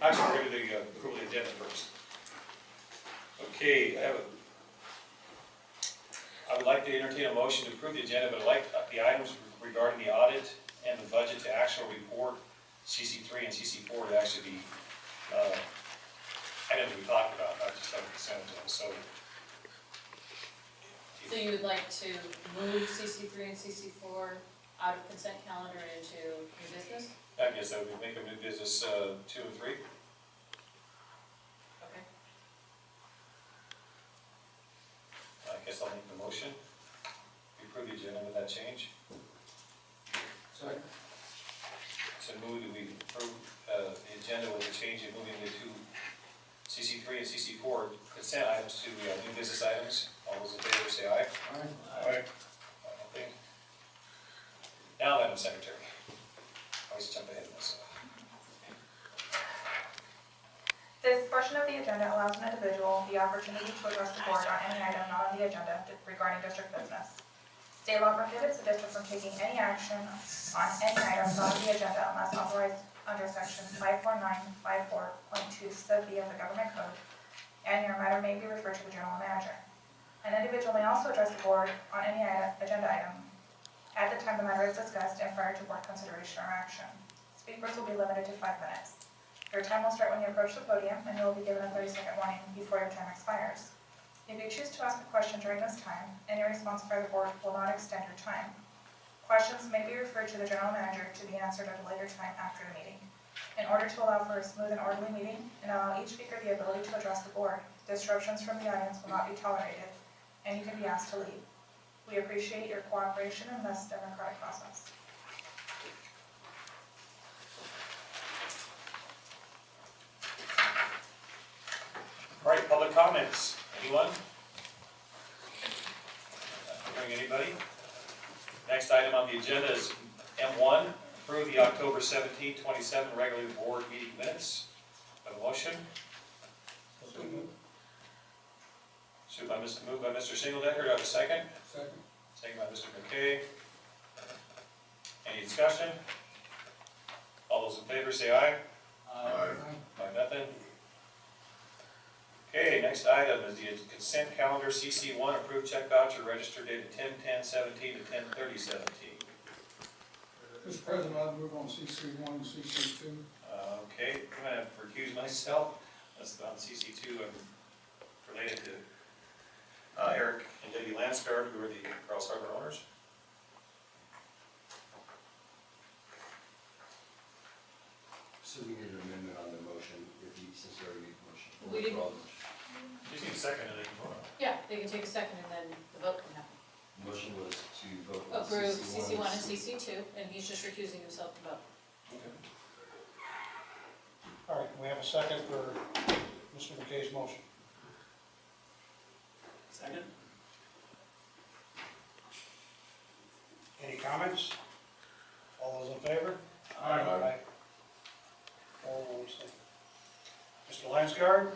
Actually, we're going to do the approval of the agenda first. Okay, I would like to entertain a motion to approve the agenda, but I'd like the items regarding the audit and the budget to actual report, CC3 and CC4, to actually be items we talked about, not just like consent agenda. So you would like to move CC3 and CC4 out of consent calendar into new business? I guess that would make them new business 2 and 3. Okay. I guess I'll make the motion. We approve the agenda with that change. Sorry. So move that we approve the agenda with the change in moving the two CC3 and CC4 consent items to new business items. All those in favor say aye. Aye. Aye. Nothing. Now, Madam Secretary. I always jump ahead of myself. This portion of the agenda allows an individual the opportunity to address the board on any item not on the agenda regarding district business. State law prohibits the district from taking any action on any item not on the agenda unless authorized under section 54954.2 sub B of the government code, and your matter may be referred to the general manager. An individual may also address the board on any agenda item at the time the matter is discussed and prior to board consideration or action. Speakers will be limited to 5 minutes. Your time will start when you approach the podium, and you will be given a 30-second warning before your time expires. If you choose to ask a question during this time, any response by the board will not extend your time. Questions may be referred to the general manager to be answered at a later time after the meeting. In order to allow for a smooth and orderly meeting and allow each speaker the ability to address the board, disruptions from the audience will not be tolerated, and you can be asked to leave. We appreciate your cooperation in this democratic process. All right, public comments. Anyone? Not hearing anybody? Next item on the agenda is M1, approve the October 17, 2027 regular board meeting minutes. Have a motion? Moved by Mr. Shingeldecker. Do I have a second? Second. Second by Mr. MacKay. Any discussion? All those in favor say aye. Aye. Aye, nothing. Okay, next item is the consent calendar CC1, approved check voucher register dated 10/10/17 to 10/30/17. Mr. President, I'd move on CC1 and CC2. Okay, I'm going to recuse myself. That's on CC2. I'm related to Eric and Debbie Landsgaard, who are the Cross Harbor owners. So we need an amendment on the motion, since we already made the motion. We didn't. You just need a second and they can vote on it. Yeah, they can take a second and then the vote can happen. The motion was to vote on Approve CC1 CC1 and CC2, and he's just recusing himself from vote. Okay. All right, we have a second for Mr. MacKay's motion. Second? Any comments? All those in favor? Aye. All one abstain. Mr. Landsgaard?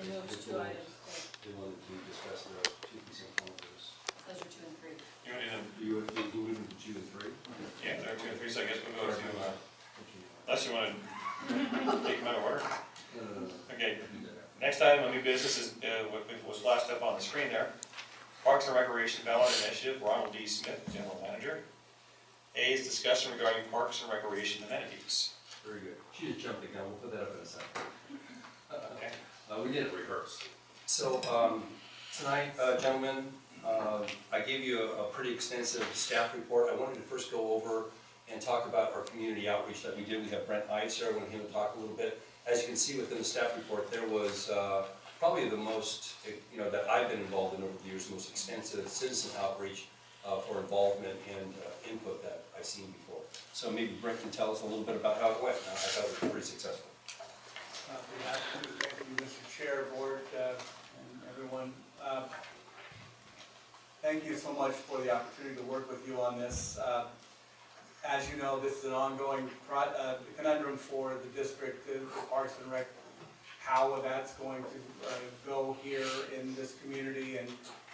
They moved two items. They wanted to discuss the two consent calendars. Those are 2 and 3. You want to do them? You moved them to 2 and 3? Yeah, there are 2 and 3, so I guess we'll go to, unless you want to take them out of order. Okay, next item on new business is what was flashed up on the screen there. Parks and Recreation Ballot Initiative, Ronald D. Smith, General Manager. A is discussion regarding parks and recreation amenities. Very good. She just jumped the gun. We'll put that up in a second. Okay. We did it reverse. So tonight, gentlemen, I gave you a pretty extensive staff report. I wanted to first go over and talk about our community outreach that we did. We have Brent Ives here. I want him to talk a little bit. As you can see within the staff report, there was probably the most, that I've been involved in over the years, the most extensive citizen outreach for involvement and input that I've seen before. So maybe Brent can tell us a little bit about how it went. I thought it was pretty successful. We had so much for the opportunity to work with you on this. As you know, this is an ongoing conundrum for the district, the Parks and Rec, how that's going to go here in this community, and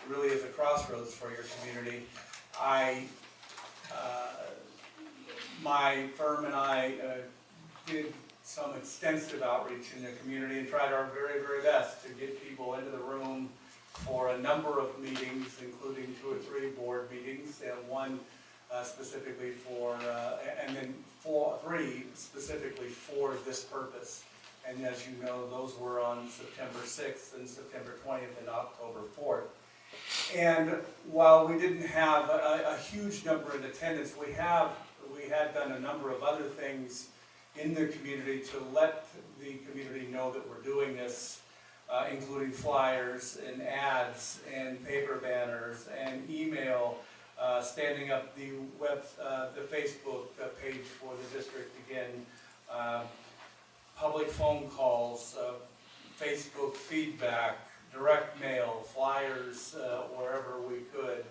really is a crossroads for your community. My firm and I did some extensive outreach in the community and tried our very, very best to get people into the room for a number of meetings, including 2 or 3 board meetings, and one specifically for, and then 3 specifically for this purpose. And as you know, those were on September 6th and September 20th and October 4th. And while we didn't have a huge number in attendance, we had done a number of other things in the community to let the community know that we're doing this, including flyers and ads and paper banners and email, standing up the Facebook page for the district again, public phone calls, Facebook feedback, direct mail, flyers wherever we could.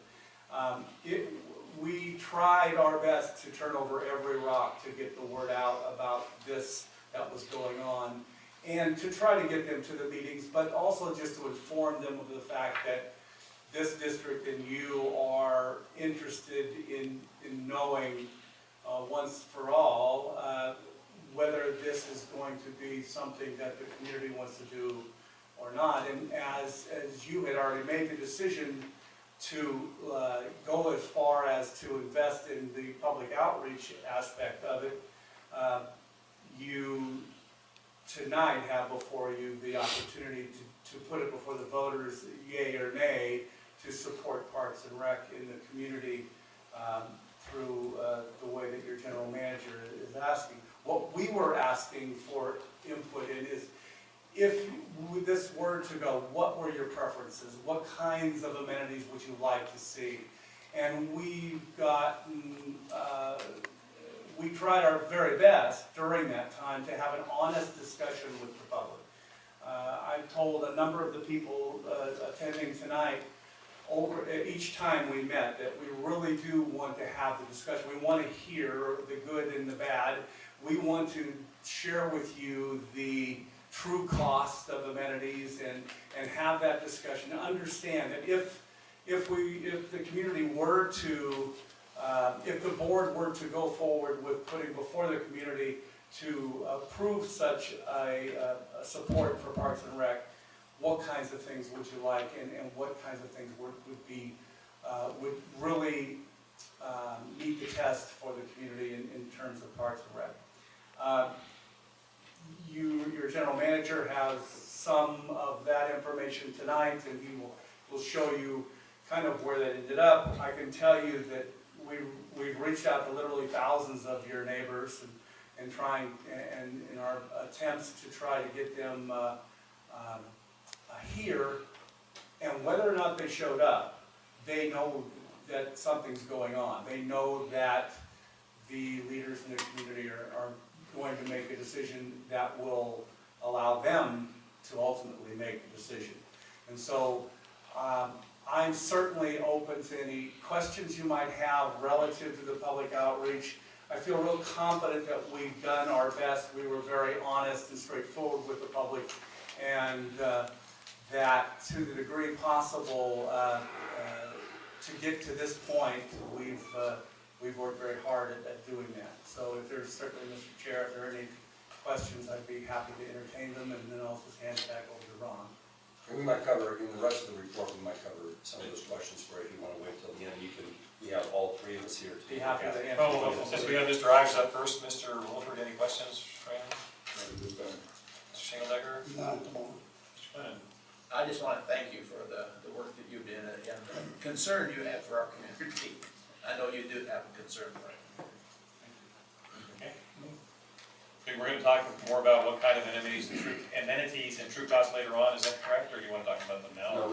We tried our best to turn over every rock to get the word out about this that was going on, and to try to get them to the meetings, but also just to inform them of the fact that this district and you are interested in knowing once for all whether this is going to be something that the community wants to do or not. And as you had already made the decision to go as far as to invest in the public outreach aspect of it, you tonight have before you the opportunity to put it before the voters, yay or nay, to support Parks and Rec in the community through the way that your general manager is asking. What we were asking for input in is, if this were to go, what were your preferences? What kinds of amenities would you like to see? And we tried our very best during that time to have an honest discussion with the public. I told a number of the people attending tonight, over each time we met, that we really do want to have the discussion. We want to hear the good and the bad. We want to share with you the true cost of amenities and have that discussion. Understand that if the community were to, if the board were to go forward with putting before the community to approve such a support for Parks and Rec, what kinds of things would you like, and what kinds of things would really meet the test for the community in terms of Parks and Rec. Your general manager has some of that information tonight, and he will show you kind of where that ended up. I can tell you that we've reached out to literally thousands of your neighbors and trying, and in our attempts to try to get them here, and whether or not they showed up, they know that something's going on. They know that the leaders in the community are going to make a decision that will allow them to ultimately make the decision. And so I'm certainly open to any questions you might have relative to the public outreach. I feel real confident that we've done our best. We were very honest and straightforward with the public, and that to the degree possible to get to this point, we've worked very hard at doing that. So if there's certainly, Mr. Chair, if there are any questions, I'd be happy to entertain them, and then I'll just hand it back over to Ron. And we might cover, in the rest of the report, we might cover some of those questions for you. If you want to wait till the end, we have all 3 of us here. Be happy to answer. Oh, since we have Mr. Ives up first, Mr. Williford, any questions for him? Mr. Shingeldecker? Not at the moment. Mr. Glennan? I just want to thank you for the work that you did and the concern you have for our community. I know you do have a concern for it. Okay. Okay, we're going to talk more about what kind of amenities and true costs later on. Is that correct, or do you want to talk about them now? No,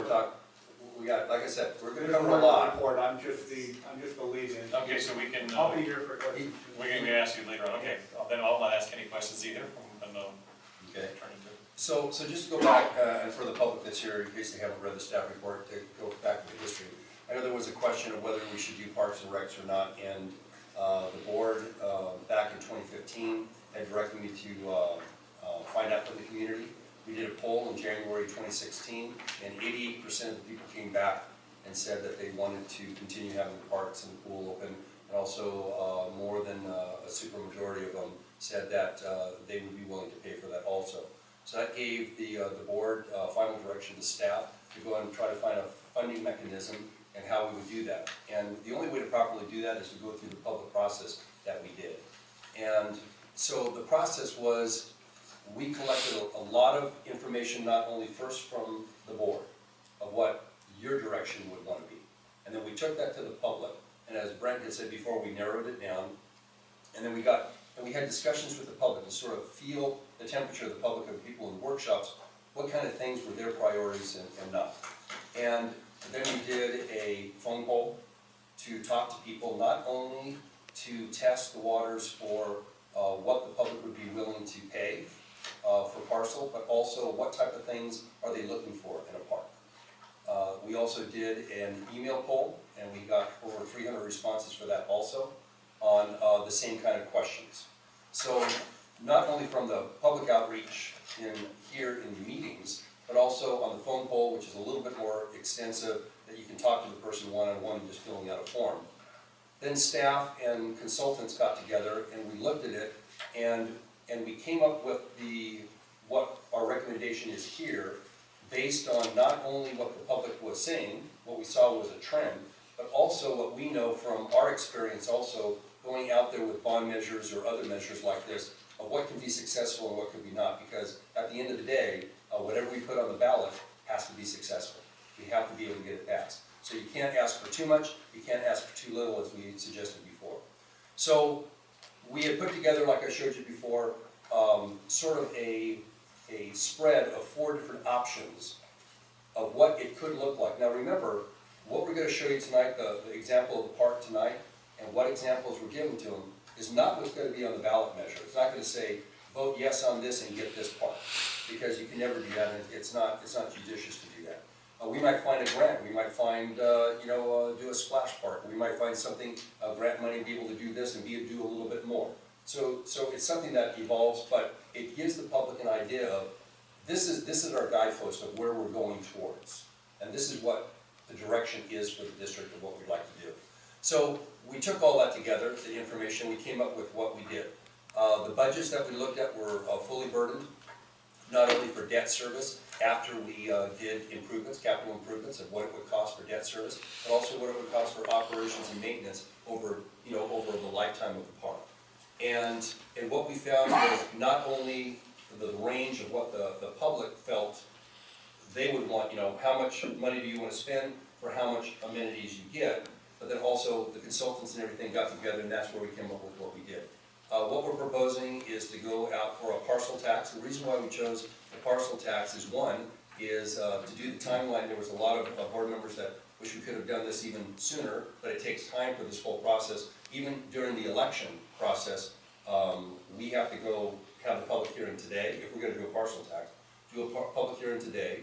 we got, like I said, we're going to cover a lot. I'm just the lead-in. Okay, so we can. I'll be here for questions. We're going to ask you later on. Okay. Then I'll not ask any questions either. Okay. Turn into. So just to go back, and for the public that's here, in case they haven't read the staff report, to go back to the history. I know there was a question of whether we should do Parks and Recs or not, and the board back in 2015 had directed me to find out from the community. We did a poll in January 2016, and 88% of the people came back and said that they wanted to continue having the parks and the pool open, and also more than a super majority of them said that they would be willing to pay for that also. So that gave the board final direction to staff to go and try to find a funding mechanism and how we would do that. And the only way to properly do that is to go through the public process that we did. And so the process was, we collected a lot of information, not only first from the board, of what your direction would want to be. And then we took that to the public, and as Brent had said before, we narrowed it down. And then we had discussions with the public to sort of feel the temperature of the public and people in the workshops, what kind of things were their priorities and not. And then we did a phone poll to talk to people, not only to test the waters for what the public would be willing to pay for Parcel, but also what type of things are they looking for in a park. We also did an email poll, and we got over 300 responses for that also, on the same kind of questions. So not only from the public outreach here in the meetings, but also on the phone poll, which is a little bit more extensive, that you can talk to the person one-on-one and just filling out a form. Then staff and consultants got together and we looked at it, and we came up with what our recommendation is here, based on not only what the public was saying, what we saw was a trend, but also what we know from our experience also going out there with bond measures or other measures like this, of what can be successful and what can be not, because at the end of the day, whatever we put on the ballot has to be successful. We have to be able to get it passed. So you can't ask for too much, you can't ask for too little, as we suggested before. So we had put together, like I showed you before, sort of a spread of 4 different options of what it could look like. Now remember, what we're going to show you tonight, the example of the park tonight, and what examples we're giving to them, is not what's going to be on the ballot measure. It's not going to say, vote yes on this and get this part, because you can never do that, and it's not judicious to do that. We might find a grant, we might find, do a splash park, we might find something, grant money, be able to do this and do a little bit more. So it's something that evolves, but it gives the public an idea of, this is our guidepost of where we're going towards. And this is what the direction is for the district of what we'd like to do. So we took all that together, the information, we came up with what we did. The budgets that we looked at were fully burdened, not only for debt service, after we did improvements, capital improvements of what it would cost for debt service, but also what it would cost for operations and maintenance over the lifetime of the park. And what we found was not only the range of what the public felt they would want, how much money do you want to spend for how much amenities you get, but then also the consultants and everything got together, and that's where we came up with what we did. What we're proposing is to go out for a parcel tax. The reason why we chose the parcel tax is, one, is to do the timeline. There was a lot of board members that wish we could have done this even sooner, but it takes time for this whole process. Even during the election process, we have to go have the public hearing today. If we're going to do a parcel tax, do a public hearing today.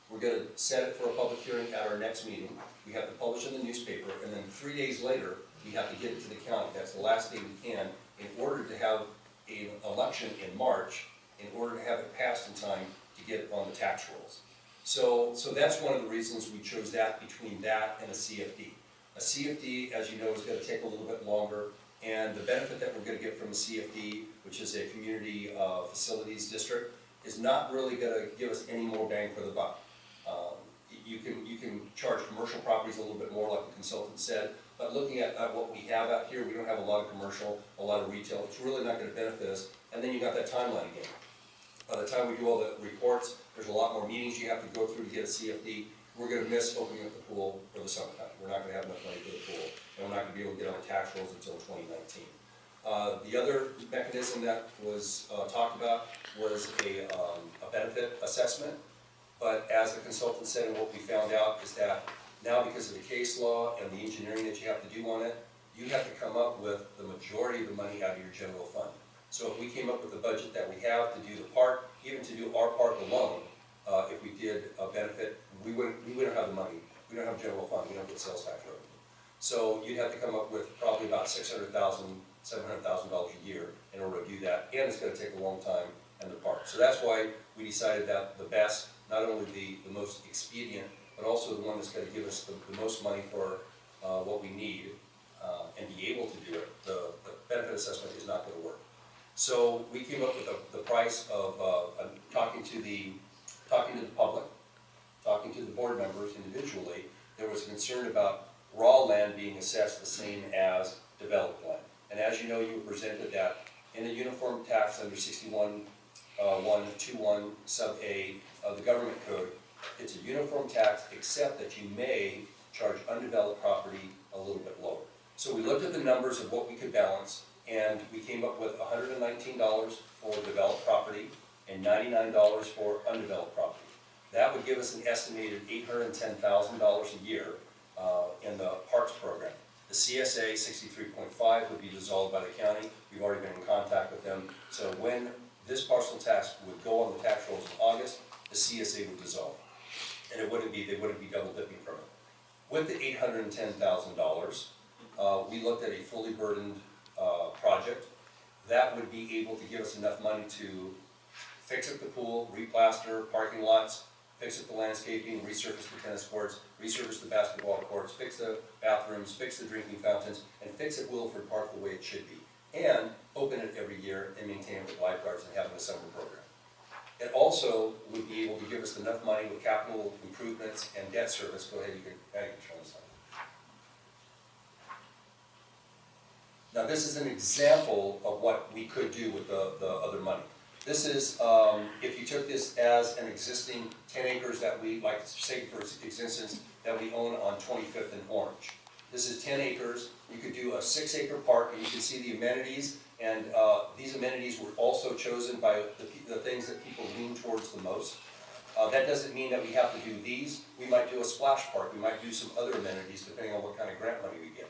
We're going to set it for a public hearing at our next meeting. We have to publish in the newspaper, and then 3 days later, we have to get it to the county. That's the last day we can, in order to have an election in March, in order to have it passed in time to get it on the tax rolls. So that's one of the reasons we chose that, between that and a CFD. A CFD, as you know, is going to take a little bit longer, and the benefit that we're going to get from a CFD, which is a community facilities district, is not really going to give us any more bang for the buck. You can charge commercial properties a little bit more, like the consultant said, but looking at what we have out here, we don't have a lot of commercial, a lot of retail. It's really not going to benefit us. And then you got that timeline again. By the time we do all the reports, there's a lot more meetings you have to go through to get a CFD. We're going to miss opening up the pool for the summertime. We're not going to have enough money for the pool, and we're not going to be able to get on the tax rolls until 2019. The other mechanism that was talked about was a benefit assessment. But as the consultant said, and what we found out is that now, because of the case law and the engineering that you have to do on it, you have to come up with the majority of the money out of your general fund. So if we came up with the budget that we have to do the park, even to do our park alone, if we did a benefit, we wouldn't have the money. We don't have general fund, we don't get sales tax revenue. So you'd have to come up with probably about $600,000, $700,000 a year in order to do that, and it's gonna take a long time in the park. So that's why we decided that the best, not only the most expedient, but also the one that's gonna give us the most money for what we need and be able to do it, the benefit assessment is not gonna work. So we came up with the price of talking to the public, talking to the board members individually. There was concern about raw land being assessed the same as developed land. And as you know, you presented that in the uniform tax under 61.121 sub A of the government code, it's a uniform tax except that you may charge undeveloped property a little bit lower. So we looked at the numbers of what we could balance, and we came up with $119 for developed property and $99 for undeveloped property. That would give us an estimated $810,000 a year in the parks program. The CSA 63.5 would be dissolved by the county. We've already been in contact with them. So when this parcel tax would go on the tax rolls in August, the CSA would dissolve. And they wouldn't be double dipping from it. With the $810,000, we looked at a fully burdened project that would be able to give us enough money to fix up the pool, replaster parking lots, fix up the landscaping, resurface the tennis courts, resurface the basketball courts, fix the bathrooms, fix the drinking fountains, and fix it Williford Park the way it should be. And open it every year and maintain it with lifeguards and have a summer program. It also would be able to give us enough money with capital improvements and debt service. Go ahead, you can show this. Now this is an example of what we could do with the other money. This is, if you took this as an existing 10 acres that we, like say for instance, that we own on 25th and Orange. This is 10 acres, you could do a 6-acre park, and you can see the amenities, and these amenities were also chosen by the things that people lean towards the most. That doesn't mean that we have to do these. We might do a splash park, we might do some other amenities depending on what kind of grant money we get.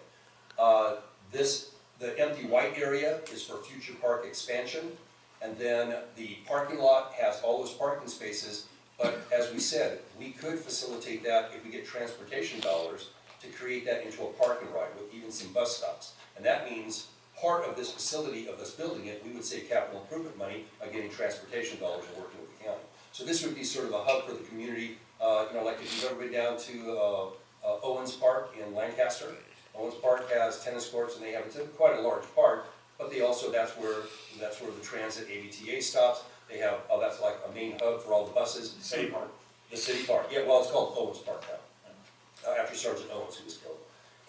The empty white area is for future park expansion, and then the parking lot has all those parking spaces, but as we said, we could facilitate that if we get transportation dollars to create that into a park and ride with even some bus stops. And that means part of this facility, of us building it, we would save capital improvement money by getting transportation dollars and working with the county. So this would be sort of a hub for the community, like if you've ever been down to Owens Park in Lancaster. Owens Park has tennis courts, and they have quite a large park, but they also, that's where the transit ABTA stops. They have, that's like a main hub for all the buses. City Park. The city park, yeah, well, it's called Owens Park now, after Sergeant Owens, who was killed.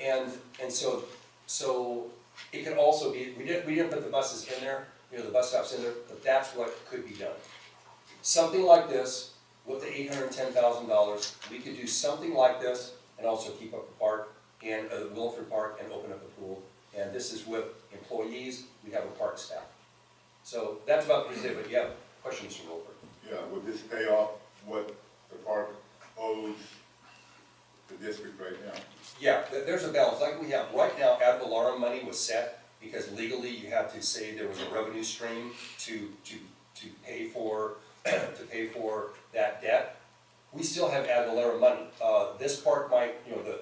And so it could also be, we didn't put the buses in there, the bus stops in there, but that's what could be done. Something like this, with the $810,000, we could do something like this and also keep up the park and Williford Park and open up the pool. And this is with employees, we have a park staff. So that's about what we did, but you have questions, Mr. Williford? Yeah, would this pay off what the park owes the district right now? Yeah, there's a balance. Like we have right now, ad valorem money was set because legally you have to say there was a revenue stream to pay for that debt. We still have ad valorem money. This park might,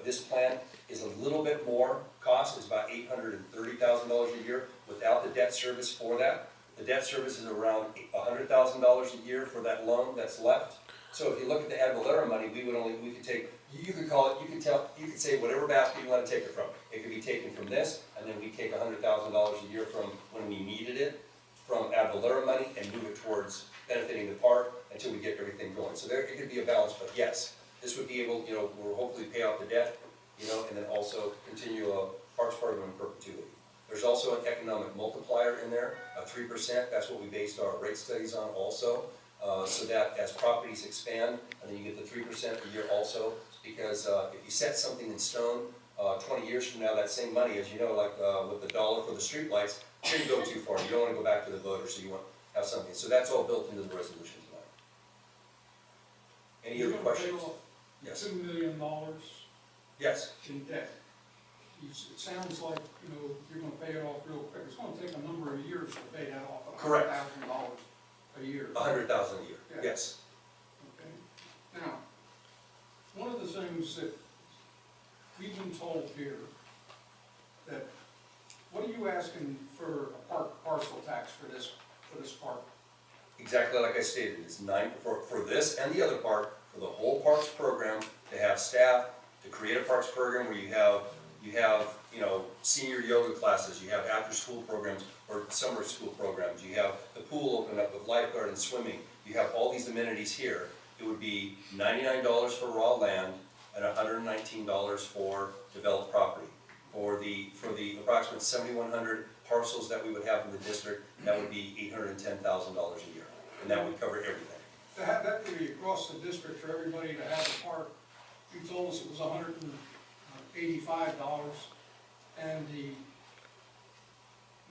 this plan is a little bit more cost. It's about $830,000 a year without the debt service for that. The debt service is around $100,000 a year for that loan that's left. So if you look at the ad valorem money, we could take, you could say whatever basket you want to take it from. It could be taken from this, and then we take $100,000 a year from when we needed it, from ad valorem money, and move it towards benefiting the park until we get everything going. So it could be a balance, but yes, this would be able, we'll hopefully pay off the debt, and then also continue a parks program in perpetuity. There's also an economic multiplier in there, 3%. That's what we based our rate studies on also, so that as properties expand, and then you get the 3% a year also, because if you set something in stone, 20 years from now, that same money, as you know, like with the dollar for the street lights, shouldn't go too far. You don't want to go back to the voters, so you want to have something. So that's all built into the resolution tonight. Any other questions? Yes. $2 million Yes. in debt. It sounds like, you're gonna pay it off real quick. It's gonna take a number of years to pay that off. Correct. $100,000 a year. $100,000 a year, Yeah. yes. Okay. Now, one of the things that we've been told here that, what are you asking for a parcel tax for this park? Exactly like I stated, it's for this and the other park, for the whole parks program, to have staff, to create a parks program where you have, you know, senior yoga classes, you have after-school programs or summer school programs, you have the pool open up with lifeguard and swimming, you have all these amenities here. It would be $99 for raw land and $119 for developed property. For the approximate 7,100 parcels that we would have in the district, that would be $810,000 a year, and that would cover everything. To have equity across the district for everybody to have a park, you told us it was $185, and the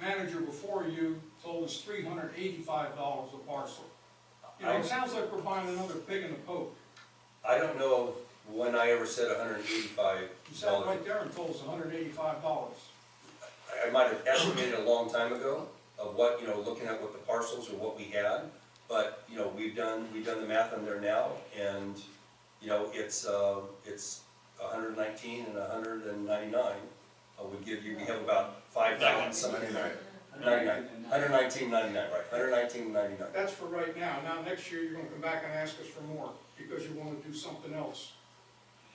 manager before you told us $385 a parcel. You know, it sounds like we're buying another pig in the poke. I don't know when I ever said $185. You sat right there and told us $185. I might have estimated a long time ago of what, you know, looking at what the parcels or what we had, but, you know, we've done the math on there now, and, you know, it's 119 and 199 would give you, we have about 5,000 something. 99, 119.99, right, 119.99. That's for right now. Now, next year, you're gonna come back and ask us for more, because you wanna do something else.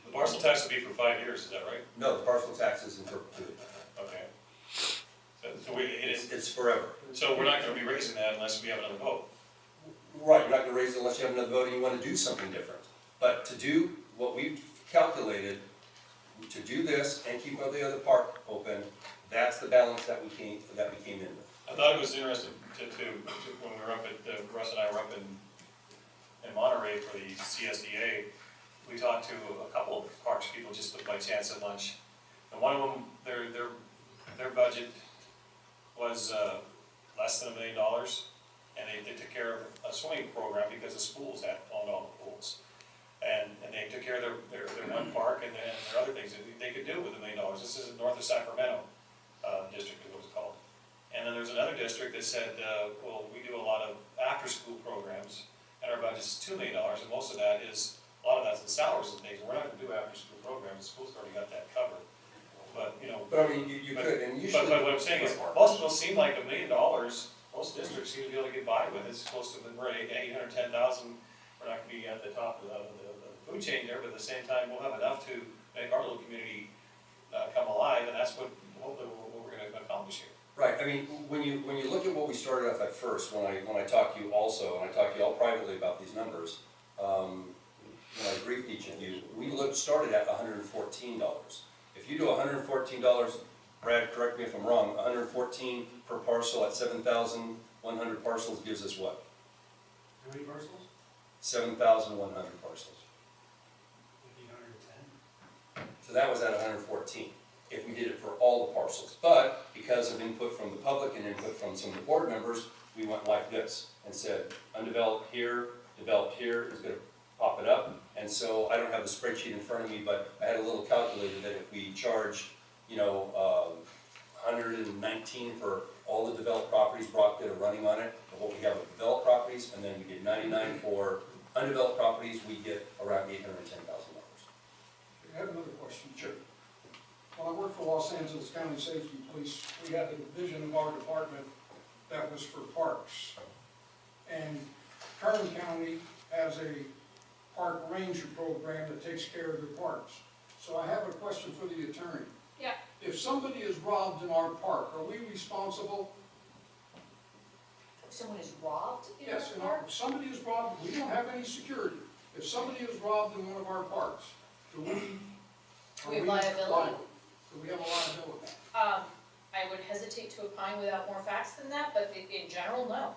The parcel tax will be for 5 years, is that right? No, the parcel tax is in perpetuity. Okay. So It's forever. so we're not gonna be raising that unless we have another vote. Right, you're not gonna raise it unless you have another vote and you wanna do something different. But to do what we've calculated, to do this and keep the other park open, that's the balance that we came in with. I thought it was interesting to when we were up at, Russ and I were up in Monterey for the CSDA, we talked to a couple of parks people just by chance at lunch. And one of them, their budget was less than $1 million, and they took care of a swimming program because the schools had owned all the pools. And they took care of their one park and then their other things that they could do with $1 million. This is north of Sacramento district is what it's called. And then there's another district that said, well, we do a lot of after-school programs, and our budget's $2 million, and most of that is, a lot of that's the salaries and things. We're not gonna do after-school programs, the school's already got that covered. But, you know. But I mean, you could, and usually. But what I'm saying is, most of those seem like $1 million, most districts seem to be able to get by with, it's close to, we're at 810,000, we're not gonna be at the top of the food chain there, but at the same time, we'll have enough to make our little community come alive, and that's what, hopefully, what we're gonna accomplish here. Right, I mean, when you look at what we started off at first, when I talked to you also, and I talked to you all privately about these numbers, when I briefed each of you, we started at $114. If you do $114, Brad, correct me if I'm wrong, 114 per parcel at 7,100 parcels gives us what? How many parcels? 7,100 parcels. 1,510. So that was at 114, if we did it for all the parcels. But because of input from the public and input from some of the board members, we went like this and said, undeveloped here, developed here is gonna pop it up. And so I don't have the spreadsheet in front of me, but I had a little calculator that if we charge, you know, 119 for all the developed properties brought that are running on it, of what we have of developed properties, and then we get 99 for undeveloped properties, we get around $810,000. I have another question. Sure. When I worked for Los Angeles County Safety Police, we had a division of our department that was for parks. And Kern County has a park ranger program that takes care of their parks. So I have a question for the attorney. Yeah. If somebody is robbed in our park, are we responsible? If someone is robbed in Yes, our park? if somebody is robbed, we don't have any security. If somebody is robbed in one of our parks, do we? Do we have liability? liable? Do we have a liability? I would hesitate to opine without more facts than that, but in general, no.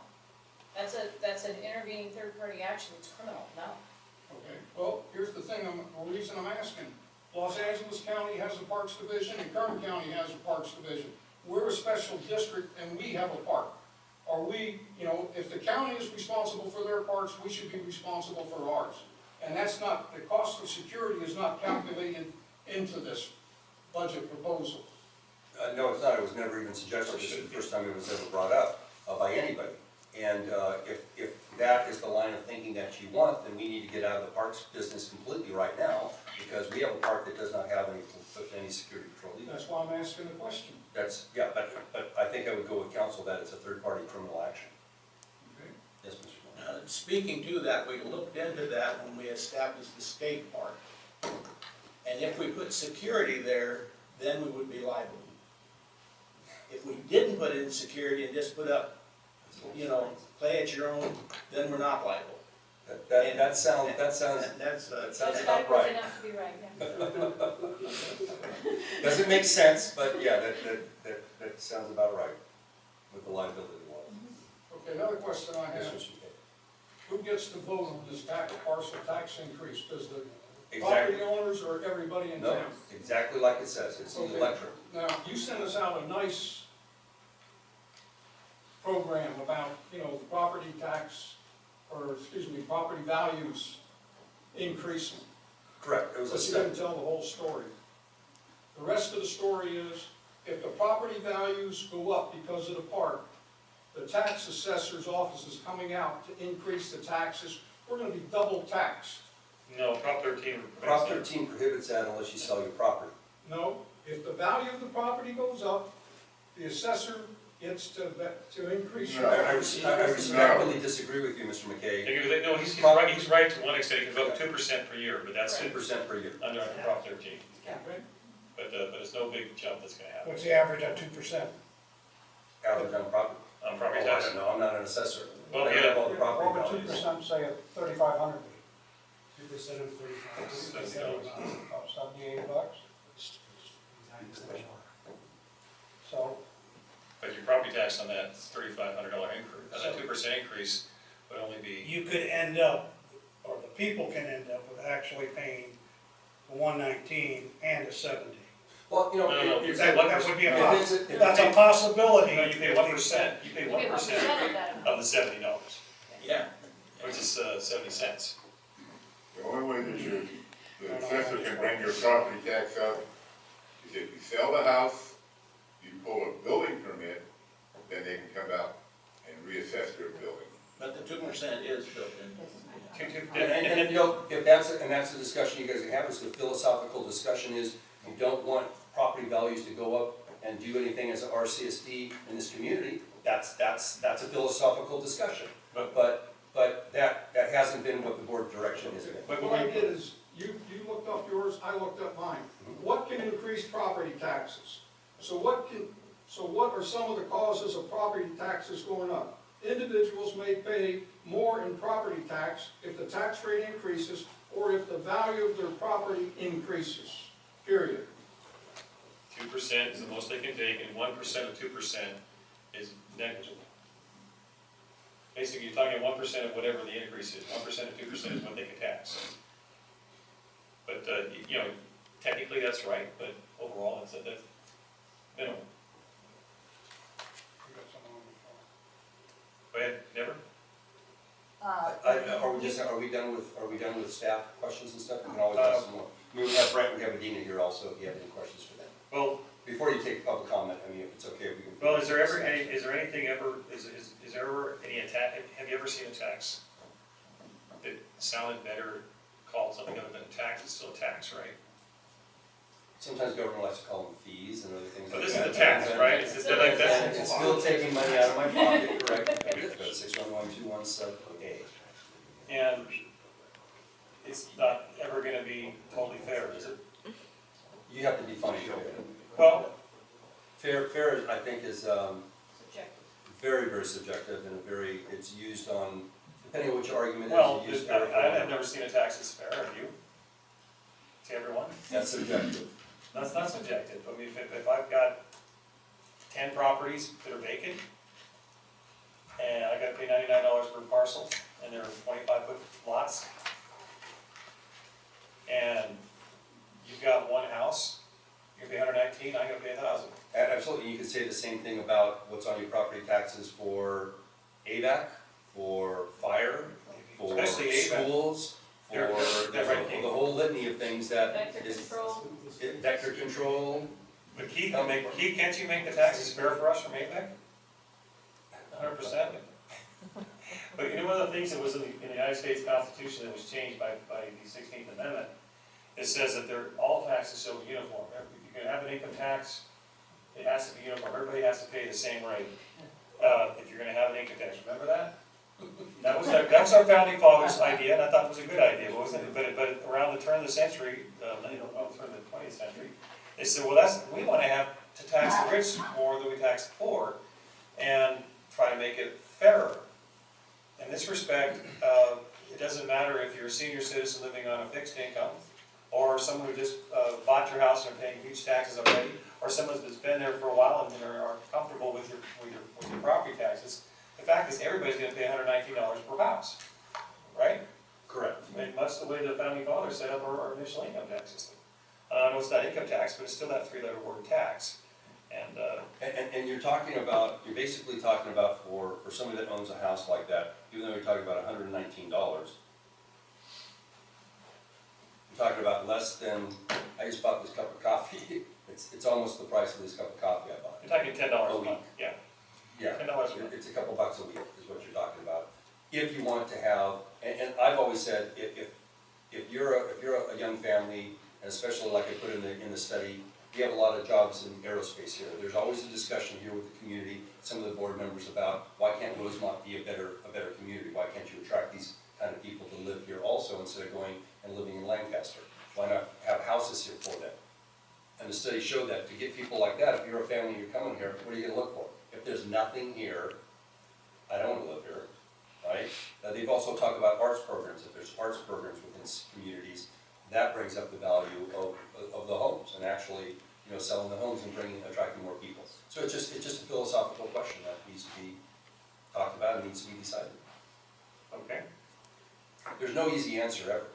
That's an intervening third-party action, it's criminal, no. Okay, well, here's the thing, the reason I'm asking. Los Angeles County has a Parks Division and Kern County has a Parks Division. We're a special district and we have a park. Are we, you know, if the county is responsible for their parks, we should be responsible for ours. And that's not, the cost of security is not calculated into this budget proposal. No, it's not. It was never even suggested. This is the first time it was ever brought up by anybody. And if that is the line of thinking that you want, then we need to get out of the parks business completely right now, because we have a park that does not have any security patrol either. That's why I'm asking the question. That's, yeah, but I think I would go with council that it's a third-party criminal action. Okay. Yes, Mr. Moore. Speaking to that, we looked into that when we established the skate park. And if we put security there, then we would be liable. If we didn't put in security and just put up, you know, play at your own, then we're not liable. That sounds That's, about Backwards right. enough to be right, yeah. Doesn't make sense, but yeah, that sounds about right with the liability law. Okay, another question I Yes, have. Mr. McKay. Who gets to vote on this parcel tax increase? Does the Exactly. property owners or everybody in No, town? exactly like it says, it's the Okay. electric. Now, you sent us out a nice program about, you know, the property tax, or excuse me, property values increasing. Correct, it was a But you step. didn't tell the whole story. The rest of the story is, if the property values go up because of the park, the tax assessor's office is coming out to increase the taxes, we're gonna be double taxed. No, Prop 13. Prop 13 prohibits that unless you sell your property. No, if the value of the property goes up, the assessor gets to increase your. I respectfully disagree with you, Mr. McKay. No, he's right to one extent, he can vote 2% per year, but that's 2% per year. under Prop 13. Okay. But it's no big jump that's gonna happen What's the average at 2%? Average on property. on property Oh, I tax. don't know, I'm not an assessor. Well, I don't yeah. know all the property What would values. 2% say at 3,500? 2% of 35. $70. About 78 bucks? So, But your property tax on that $3,500 increase, that 2% increase would only be, you could end up, or the people can end up with actually paying the 119 and a 70. Well, you know, No, it's- That That would be a, If it's a- if that's a it's- possibility. no, you pay 1%, you pay You get 1% 1% of that amount. of the $70, yeah. which is 70 cents. The only way that the assessor can bring your property tax up is if you sell the house, you pull a building permit, then they can come out and reassess your building. But the 2% is built in. And you know, if that's the discussion you guys are having, so the philosophical discussion is, you don't want property values to go up and do anything as a RCSD in this community, that's a philosophical discussion. But that hasn't been what the board direction has been. But What I did is, you looked up yours, I looked up mine. What can increase property taxes? So what are some of the causes of property taxes going up? Individuals may pay more in property tax if the tax rate increases or if the value of their property increases, period. 2% is the most they can take, and 1% of 2% is negligible. Basically, you're talking 1% of whatever the increase is, 1% of 2% is what they can tax. But, you know, technically that's right, but overall, that's minimal. Go ahead, Deborah? Are we done with staff questions and stuff? We can always ask some more. We have Brent, we have Adina here also, if you have any questions for them. Well, Before you take public comment, I mean, if it's okay, we can. well, is there ever any attack, have you ever seen a tax that sounded better, called something other than a tax, it's still a tax, right? Sometimes government likes to call them fees and other things So like this that. is a tax, right? It's like And that. it's still taking money out of my pocket, correct? 61121 sub A. And it's not ever gonna be totally fair, is it? You have to define fair. Well, Fair, I think, is Subjective. very, very subjective and it's used on, depending on which argument well, is used. I've never seen a tax that's fair, have you? To everyone? That's subjective. That's not subjective. I mean, if I've got 10 properties that are vacant, and I gotta pay $99 per parcel, and they're 25-foot lots, and you've got one house, you pay 119, I gotta pay 1,000. Absolutely, you could say the same thing about what's on your property taxes for AVAC, for fire, for Especially AVAC. schools, for They're right. the whole litany of things that Vector is. control. Vector control. But Keith, can't you make the taxes fair for us from APEC? 100%? But you know, one of the things that was in the United States Constitution that was changed by the 16th Amendment, it says that all taxes shall be uniform. If you're gonna have an income tax, it has to be uniform. Everybody has to pay the same rate. If you're gonna have an income tax, remember that? That was our founding fathers' idea, and I thought it was a good idea, wasn't it? But around the turn of the century, turn of the 20th century, they said, well, we want to have to tax the rich more than we tax the poor, and try to make it fairer. In this respect, it doesn't matter if you're a senior citizen living on a fixed income, or someone who just bought your house and are paying huge taxes already, or someone that's been there for a while and are comfortable with your property taxes. The fact is, everybody's going to pay $119 per house, right? Correct. And much the way the founding fathers set up our initial income tax system. I know it's not income tax, but it's still that three-letter word tax. And you're basically talking about for somebody that owns a house like that, even though you're talking about $119, you're talking about less than, I just bought this cup of coffee, it's almost the price of this cup of coffee I bought. You're talking $10 a month, yeah. Yeah, $10 a month. it's a couple bucks a week is what you're talking about. If you want to have, and I've always said, if you're a young family, and especially like I put in the study, we have a lot of jobs in aerospace here. There's always a discussion here with the community, some of the board members about why can't Rosamond be a better community? Why can't you attract these kind of people to live here also instead of going and living in Lancaster? Why not have houses here for them? And the study showed that to get people like that, if you're a family and you're coming here, what are you going to look for? If there's nothing here, I don't want to live here, right? Now, they've also talked about arts programs. If there's arts programs within communities, that brings up the value of the homes and actually, selling the homes and attracting more people. So it's just a philosophical question that needs to be talked about and needs to be decided. Okay. There's no easy answer ever.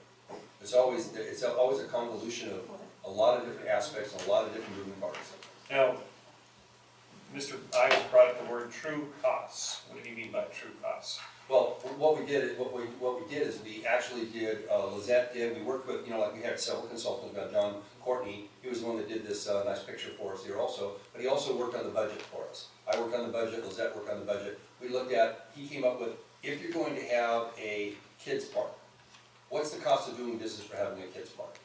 It's always a convolution of a lot of different aspects and a lot of different moving parts. Now, Mr. Ives brought up the word true costs. What did he mean by true costs? Well, what we did is we actually did, Lizette did, we worked with, like we had several consultants, we got John Courtney, he was the one that did this nice picture for us here also, but he also worked on the budget for us. I worked on the budget, Lizette worked on the budget. We looked at, he came up with, if you're going to have a kids park, what's the cost of doing business for having a kids park?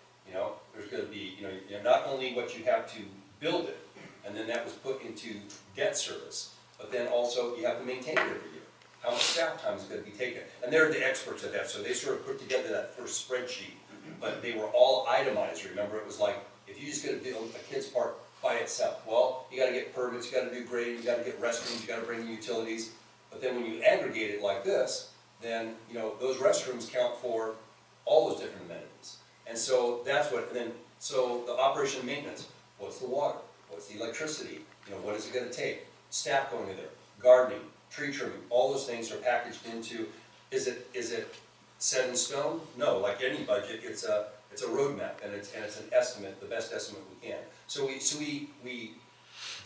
There's going to be, not only what you have to build it, and then that was put into debt service, but then also you have to maintain it every year. How much staff time is going to be taken? And they're the experts at that, so they sort of put together that first spreadsheet, but they were all itemized. Remember, it was like, if you just going to build a kids park by itself, well, you got to get permits, you got to do grading, you got to get restrooms, you got to bring in utilities, but then when you aggregate it like this, then, those restrooms count for all those different amenities. And so that's what, so the operation and maintenance, what's the water? What's the electricity? What is it going to take? Staff going in there, gardening, tree trimming, all those things are packaged into, is it set in stone? No, like any budget, it's a roadmap and it's an estimate, the best estimate we can. So we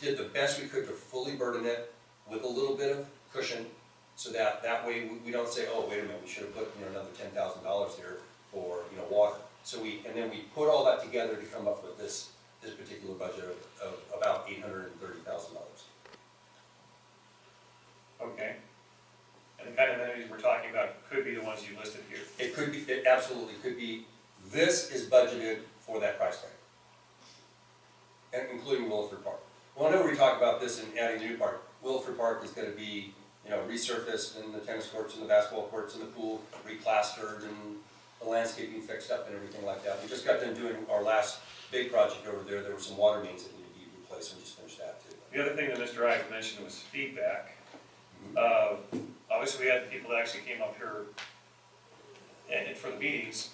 did the best we could to fully burden it with a little bit of cushion, so that way we don't say, oh, wait a minute, we should have put another $10,000 here for water. So then we put all that together to come up with this particular budget of about $830,000. Okay. And the kind of amenities we're talking about could be the ones you listed here. It could be, it absolutely could be. This is budgeted for that price tag, and including Williford Park. Well, whenever we talk about this and adding the new park, Williford Park is going to be, resurfaced, and the tennis courts and the basketball courts and the pool replastered and the landscaping fixed up and everything like that. We just got done doing our last big project over there. There were some water mains that needed to be replaced, and we just finished that too. The other thing that Mr. Ives mentioned was feedback. Obviously, we had people that actually came up here and for the meetings.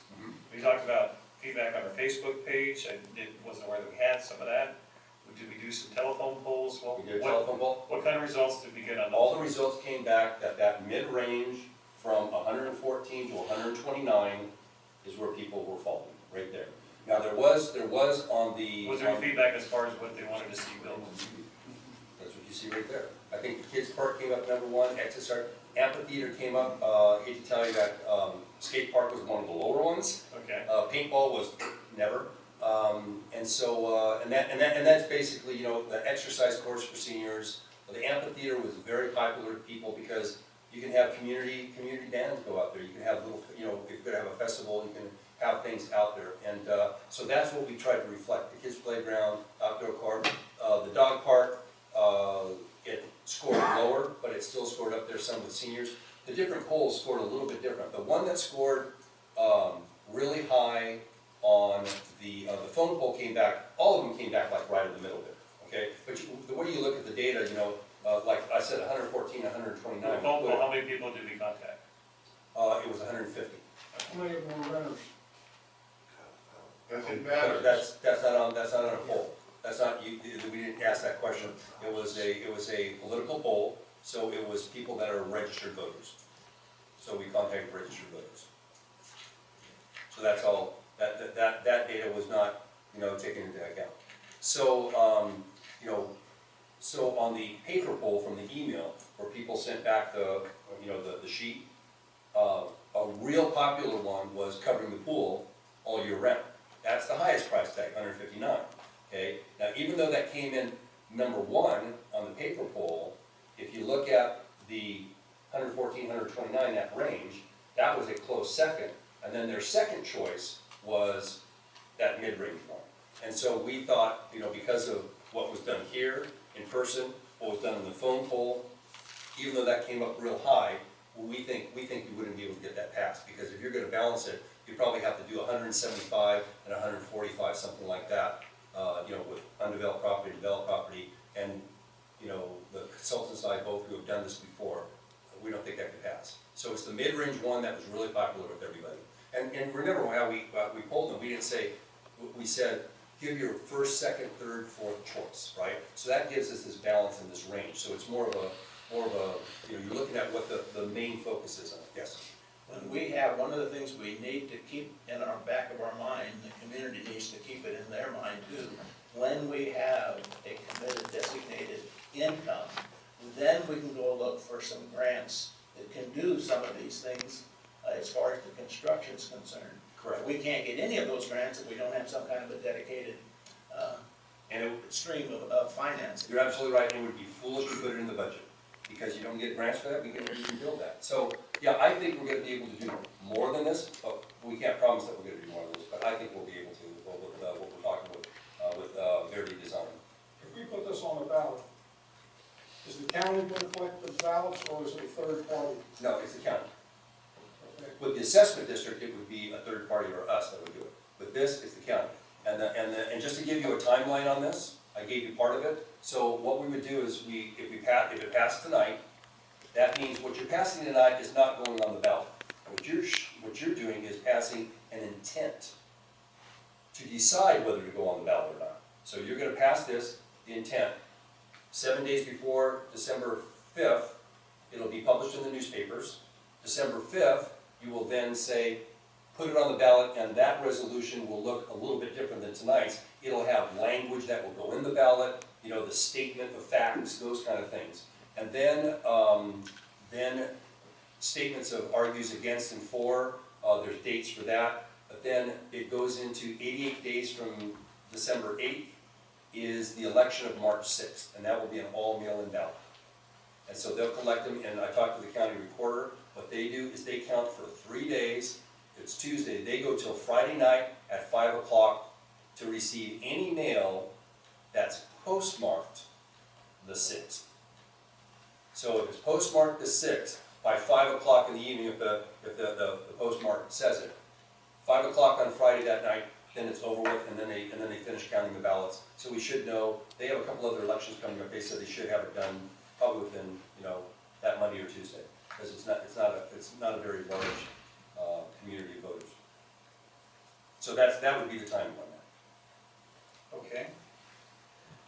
We talked about feedback on our Facebook page. I wasn't aware that we had some of that. Did we do some telephone polls? Well, We did a telephone poll. What kind of results did we get on those? All the results came back that mid-range from 114 to 129 is where people were falling, right there. Now there was on the... Was there any feedback as far as what they wanted to see built? That's what you see right there. I think the kids park came up #1, XSR. Amphitheater came up, I hate to tell you that skate park was one of the lower ones. Okay. Paintball was never. And that's basically, the exercise course for seniors. The amphitheater was very popular to people because You can have community bands go out there, you can have little, you know, if you're gonna have a festival, you can have things out there. And so that's what we try to reflect, the kids' playground, outdoor court, the dog park, it scored lower, but it still scored up there, some with seniors. The different polls scored a little bit different. The one that scored really high on the phone poll came back, all of them came back like right in the middle there, okay? But the way you look at the data, you know, like I said, 114, 129. The phone call, how many people did we contact? It was 150. How many of them were renters? That's in balance. That's not on a poll. That's not, we didn't ask that question. It was a political poll, so it was people that are registered voters. So we contacted registered voters. So that's all, that data was not, you know, taken into account. So, you know, so on the paper poll from the email, where people sent back the, you know, the sheet, a real popular one was covering the pool all year round. That's the highest price tag, $159. Okay. Now, even though that came in number one on the paper poll, if you look at the 114, 129, that range, that was a close second. And then their second choice was that mid-range one. And so we thought, you know, because of what was done here in person, what was done in the phone poll, even though that came up real high, we think you wouldn't be able to get that passed, because if you're going to balance it, you probably have to do 175 and 145, something like that, you know, with undeveloped property, developed property, and, you know, the consultants and I both who have done this before, we don't think that could pass. So it's the mid-range one that was really popular with everybody. And remember how we polled them, we didn't say, we said, give your first, second, third, fourth choice, right? So that gives us this balance in this range. So it's more of a, you know, you're looking at what the main focus is on. Yes? When we have, one of the things we need to keep in our back of our mind, the community needs to keep it in their mind too, when we have a committed designated income, then we can go look for some grants that can do some of these things as far as the construction is concerned. Correct. We can't get any of those grants if we don't have some kind of a dedicated stream of financing. You're absolutely right, and it would be foolish to put it in the budget, because you don't get grants for that, we can build that. So, yeah, I think we're gonna be able to do more than this, but we can't promise that we're gonna do more than this, but I think we'll be able to, with what we're talking with Verity Design. If we put this on the ballot, is the county going to collect the ballots, or is it a third party? No, it's the county. Okay. With the assessment district, it would be a third party or us that would do it. With this, it's the county. And just to give you a timeline on this, I gave you part of it. So what we would do is if it passed tonight, that means what you're passing tonight is not going on the ballot. What you're doing is passing an intent to decide whether to go on the ballot or not. So you're going to pass this, the intent, 7 days before December 5th, it'll be published in the newspapers. December 5th, you will then say, put it on the ballot, and that resolution will look a little bit different than tonight's. It'll have language that will go in the ballot, you know, the statement of facts, those kind of things. And then statements of argues against and for, there's dates for that. But then it goes into 88 days from December 8th is the election of March 6th, and that will be an all-mail-in ballot. And so they'll collect them, and I talked to the county recorder. What they do is they count for 3 days. It's Tuesday. They go till Friday night at 5 o'clock to receive any mail that's postmarked the 6th. So if it's postmarked the 6th, by 5 o'clock in the evening, if the postmark says it, 5 o'clock on Friday that night, then it's over with, and then they finish counting the ballots. So we should know. They have a couple other elections coming up. They said they should have it done probably within, you know, that Monday or Tuesday, because it's not a very large community of voters. So that would be the timing on that. Okay.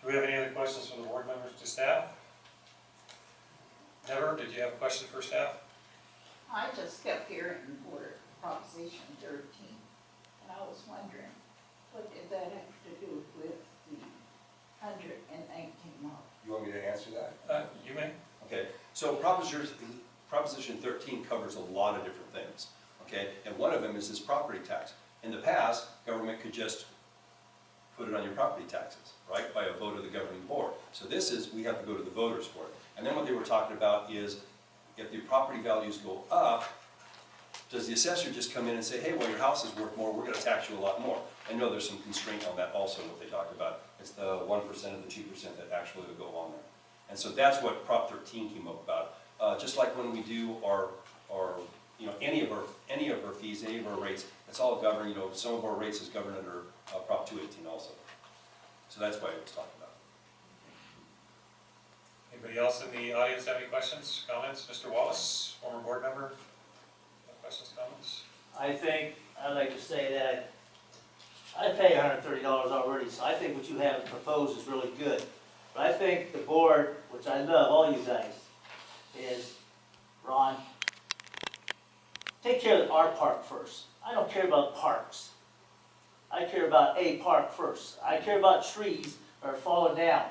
Do we have any other questions from the board members to staff? Deborah, did you have a question for staff? I just kept hearing word Proposition 13, and I was wondering, what did that have to do with the 119 miles? You want me to answer that? You may. Okay, so Proposition 13 covers a lot of different things, okay? And one of them is this property tax. In the past, government could just put it on your property taxes, right, by a vote of the governing board. So this is, we have to go to the voters for it. And then what they were talking about is, if the property values go up, does the assessor just come in and say, hey, well, your house is worth more, we're gonna tax you a lot more? I know there's some constraint on that also, what they talk about. It's the 1% of the 2% that actually would go on there. And so that's what Prop 13 came up about. Just like when we do our you know, any of our fees, any of our rates, it's all governed, you know, some of our rates is governed under Prop 218 also. So that's why it was talking about. Anybody else in the audience have any questions, comments? Mr. Wallace, former board member, no questions, comments? I think, I'd like to say that I pay $130 already, so I think what you have proposed is really good. But I think the board, which I love, all you guys, is, Ron, take care of our park first. I don't care about parks. I care about a park first. I care about trees that are falling down.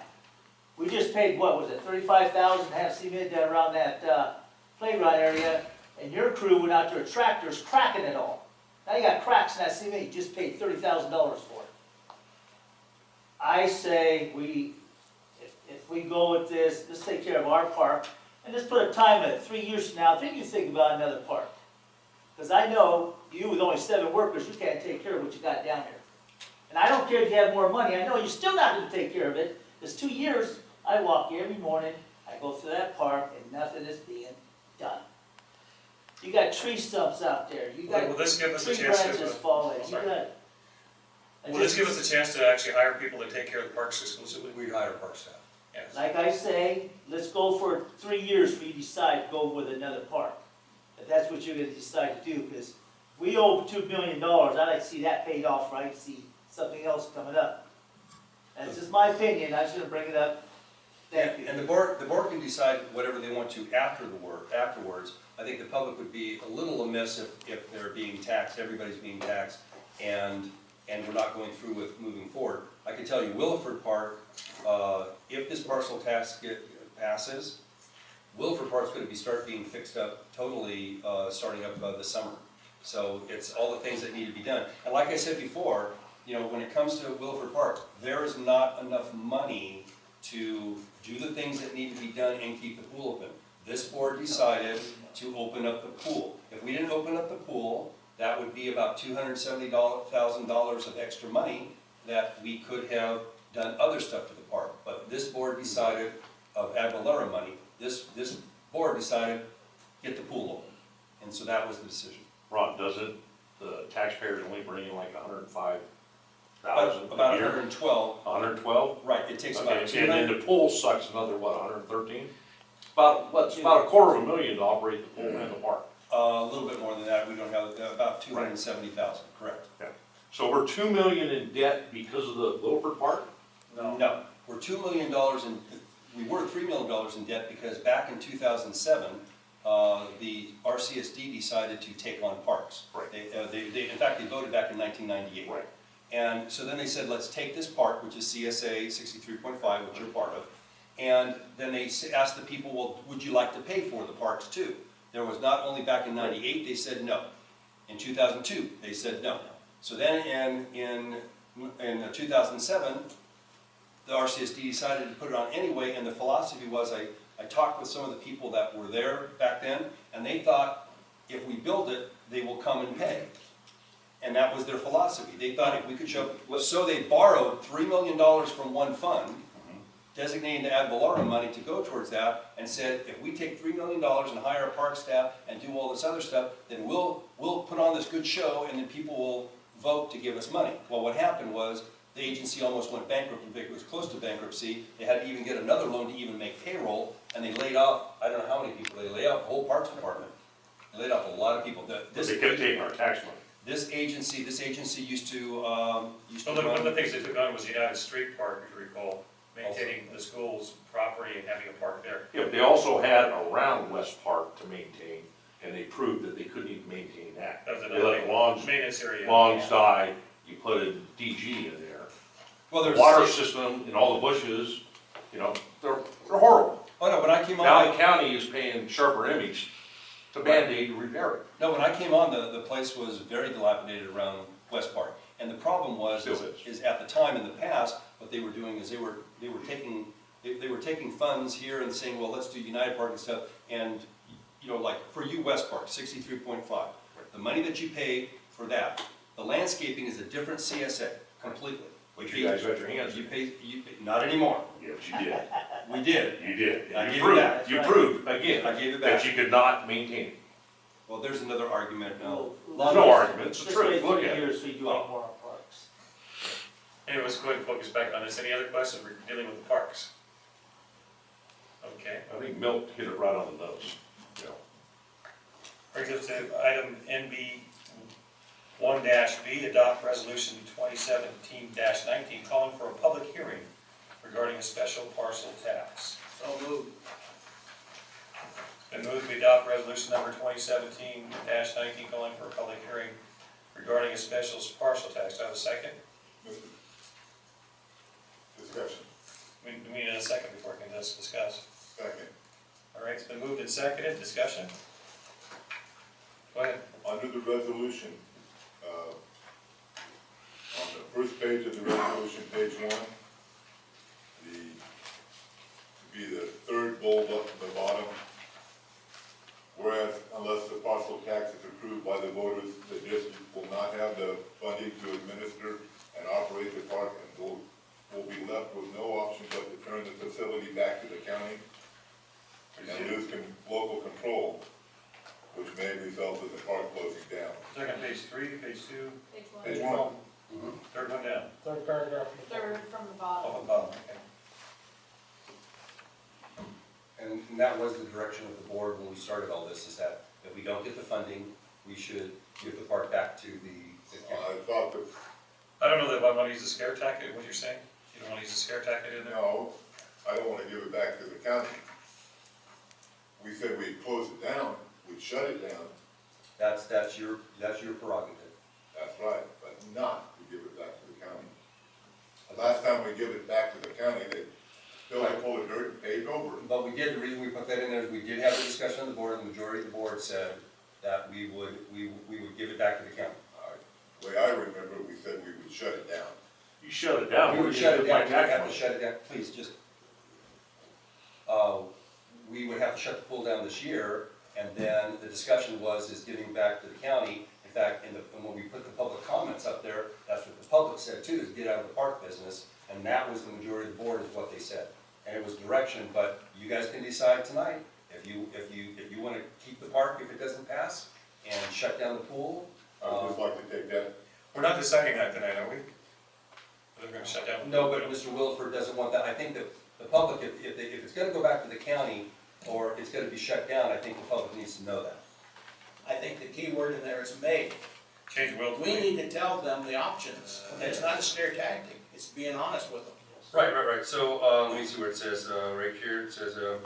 We just paid, what was it, $35,000 to have cement down around that playground area, and your crew went out there with tractors cracking it all. Now you got cracks in that cement, you just paid $30,000 for it. I say if we go with this, let's take care of our park, and let's put a time limit, 3 years from now, then you think about another park. Because I know you with only 7 workers, you can't take care of what you got down here. And I don't care if you have more money, I know you're still not going to take care of it. It's 2 years, I walk here every morning, I go through that park, and nothing is being done. You got tree stumps out there, you got Will this give us a tree chance to? branches falling, Oh, you sorry. got... Will this give us a chance to actually hire people to take care of the parks exclusively? We'd hire park staff. Yes. Like I say, let's go for 3 years for you to decide to go with another park. If that's what you're gonna decide to do, because we owe $2 million, I'd like to see that paid off, right, see something else coming up. That's just my opinion, I was gonna bring it up. Thank you. And the board can decide whatever they want to afterwards. I think the public would be a little amiss if they're being taxed, everybody's being taxed, and we're not going through with moving forward. I can tell you, Williford Park, if this parcel tax passes, Williford Park's going to start being fixed up totally starting up this summer. So it's all the things that need to be done. And like I said before, you know, when it comes to Williford Park, there is not enough money to do the things that need to be done and keep the pool open. This board decided to open up the pool. If we didn't open up the pool, that would be about $270,000 of extra money that we could have done other stuff to the park. But this board decided, of ad valorem money, this board decided, get the pool open. And so that was the decision. Ron, doesn't the taxpayers only bring in like $105,000 About a year? 112. 112? Right, it takes about Okay, 200. and then the pool sucks another, what, 113? About $250,000 to operate the pool and the park. A little bit more than that, we don't have, about 270,000, correct. Yeah. So we're $2 million in debt because of the Williford Park? No, we're $2 million in, we were $3 million in debt because back in 2007, the RCSD decided to take on parks. Right. In fact, they voted back in 1998. Right. And so then they said, let's take this park, which is CSA 63.5, which you're part of, and then they asked the people, well, would you like to pay for the parks too? There was not only back in 98, they said no. In 2002, they said no. So then in 2007, the RCSD decided to put it on anyway, and the philosophy was, I talked with some of the people that were there back then, and they thought, if we build it, they will come and pay. And that was their philosophy. They thought if we could show, so they borrowed $3 million from one fund, designating the ad valorem money to go towards that, and said, if we take $3 million and hire a park staff and do all this other stuff, then we'll put on this good show, and then people will vote to give us money. Well, what happened was, the agency almost went bankrupt. In fact, it was close to bankruptcy. They had to even get another loan to even make payroll, and they laid off, I don't know how many people, they laid off the whole parks department. They laid off a lot of people. They kept taking our tax money. This agency used to One of the things they took on was United Street Park, if you recall, maintaining the school's property and having a park there. Yeah, but they also had around West Park to maintain, and they proved that they couldn't even maintain that. That was They let the lawns maintenance area. die, you put a DG in there. Well, The water system and all the bushes, you know, they're horrible. Oh no, when I came on. Now the county is paying Sharper Image to Band-Aid to repair it. No, when I came on, the place was very dilapidated around West Park. And the problem was, is at the time in the past, what they were doing is they were taking funds here and saying, well, let's do United Park and stuff. And you know, like for you, West Park, 63.5. The money that you pay for that, the landscaping is a different CSA completely. But you guys got your hands You pay, not anymore. Yes, you did. We did. You did. I You gave it proved, back. you proved, again, I gave it that back. you could not maintain it. Well, there's another argument now. There's no argument, it's the Just truth, wait look 3 at it. years so you do any more on parks. Anyway, let's go ahead and focus back on this. Any other questions? We're dealing with the parks. Okay. I think Milt hit it right on the nose, you know. Brings us to item NB 1-B, adopt resolution 2017-19, calling for a public hearing regarding a special parcel tax. So moved. Been moved to adopt resolution number 2017-19, calling for a public hearing regarding a special parcel tax. Do I have a second? Discussion. We need a second before we can discuss. Second. All right, it's been moved and seconded. Discussion? Go ahead. Under the resolution, on the first page of the resolution, page 1, the third bold up at the bottom, whereas unless the parcel tax is approved by the voters, the district will not have the funding to administer and operate the park and will be left with no option but to turn the facility back to the county and lose local control, which may result in the park closing down. Second, page 3, page 2, Page 1. third one down. Third paragraph. Third from the bottom. Off the bottom, okay. And that was the direction of the board when we started all this, is that if we don't get the funding, we should give the park back to the county. I thought that, I don't know that I want to use the scare tactic, what you're saying? You don't want to use the scare tactic in there? no, I don't want to give it back to the county. We said we'd close it down, we'd shut it down, That's your prerogative. that's right, but not to give it back to the county. The last time we give it back to the county, they still had full of dirt and paved over it. But we did, the reason we put that in there is we did have a discussion on the board, and the majority of the board said that we would give it back to the county. The way I remember, we said we would shut it down. You shut it down. We would shut it down, we would have to shut it down, please, just, we would have to shut the pool down this year, and then the discussion is giving back to the county. In fact, and when we put the public comments up there, that's what the public said too, is get out of the park business, and that was the majority of the board is what they said. And it was direction, but you guys can decide tonight, if you want to keep the park if it doesn't pass, and shut down the pool. I would just like to take that. We're not deciding that tonight, are we? Whether we're going to shut down? No, but Mr. Williford doesn't want that. I think that the public, if it's gonna go back to the county, or it's gonna be shut down, I think the public needs to know that. I think the key word in there is may. Change will to We may. need to tell them the options. It's not a scare tactic, it's being honest with them. Right. So, let me see where it says, right here, it says, the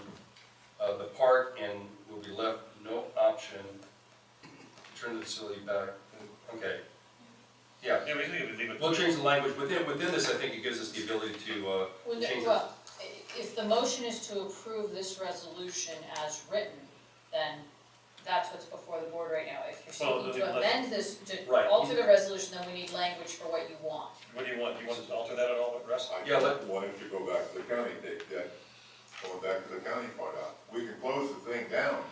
park and will be left no option to turn the facility back. Okay. Yeah, Yeah, we leave it. we'll change the language. Within this, I think it gives us the ability to, change it. Well, if the motion is to approve this resolution as written, then that's what's before the board right now. If you're Well, seeking then to amend this, to Right. alter the resolution, then we need language for what you want. What do you want? Do you want to alter that at all, Russ? I Yeah, wanted to go back to the county, take that, going back to the county part out. We can close the thing down,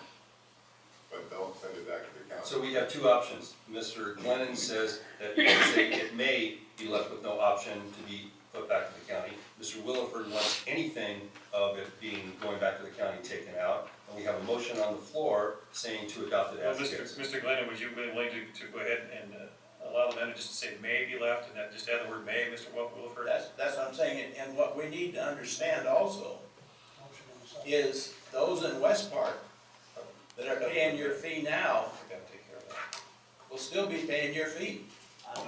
but don't send it back to the county. So we have two options. Mr. Glennan says that you can say it may be left with no option to be put back to the county. Mr. Williford wants anything of it going back to the county taken out. And we have a motion on the floor saying to adopt it Well, as is. Mr. Glennan, would you be willing to go ahead and allow the amendment just to say may be left, and that just add the word may, Mr. Williford? That's what I'm saying, and what we need to understand also Motion on the side. is those in West Park that are paying your fee now We gotta take care of that. will still be paying your fee.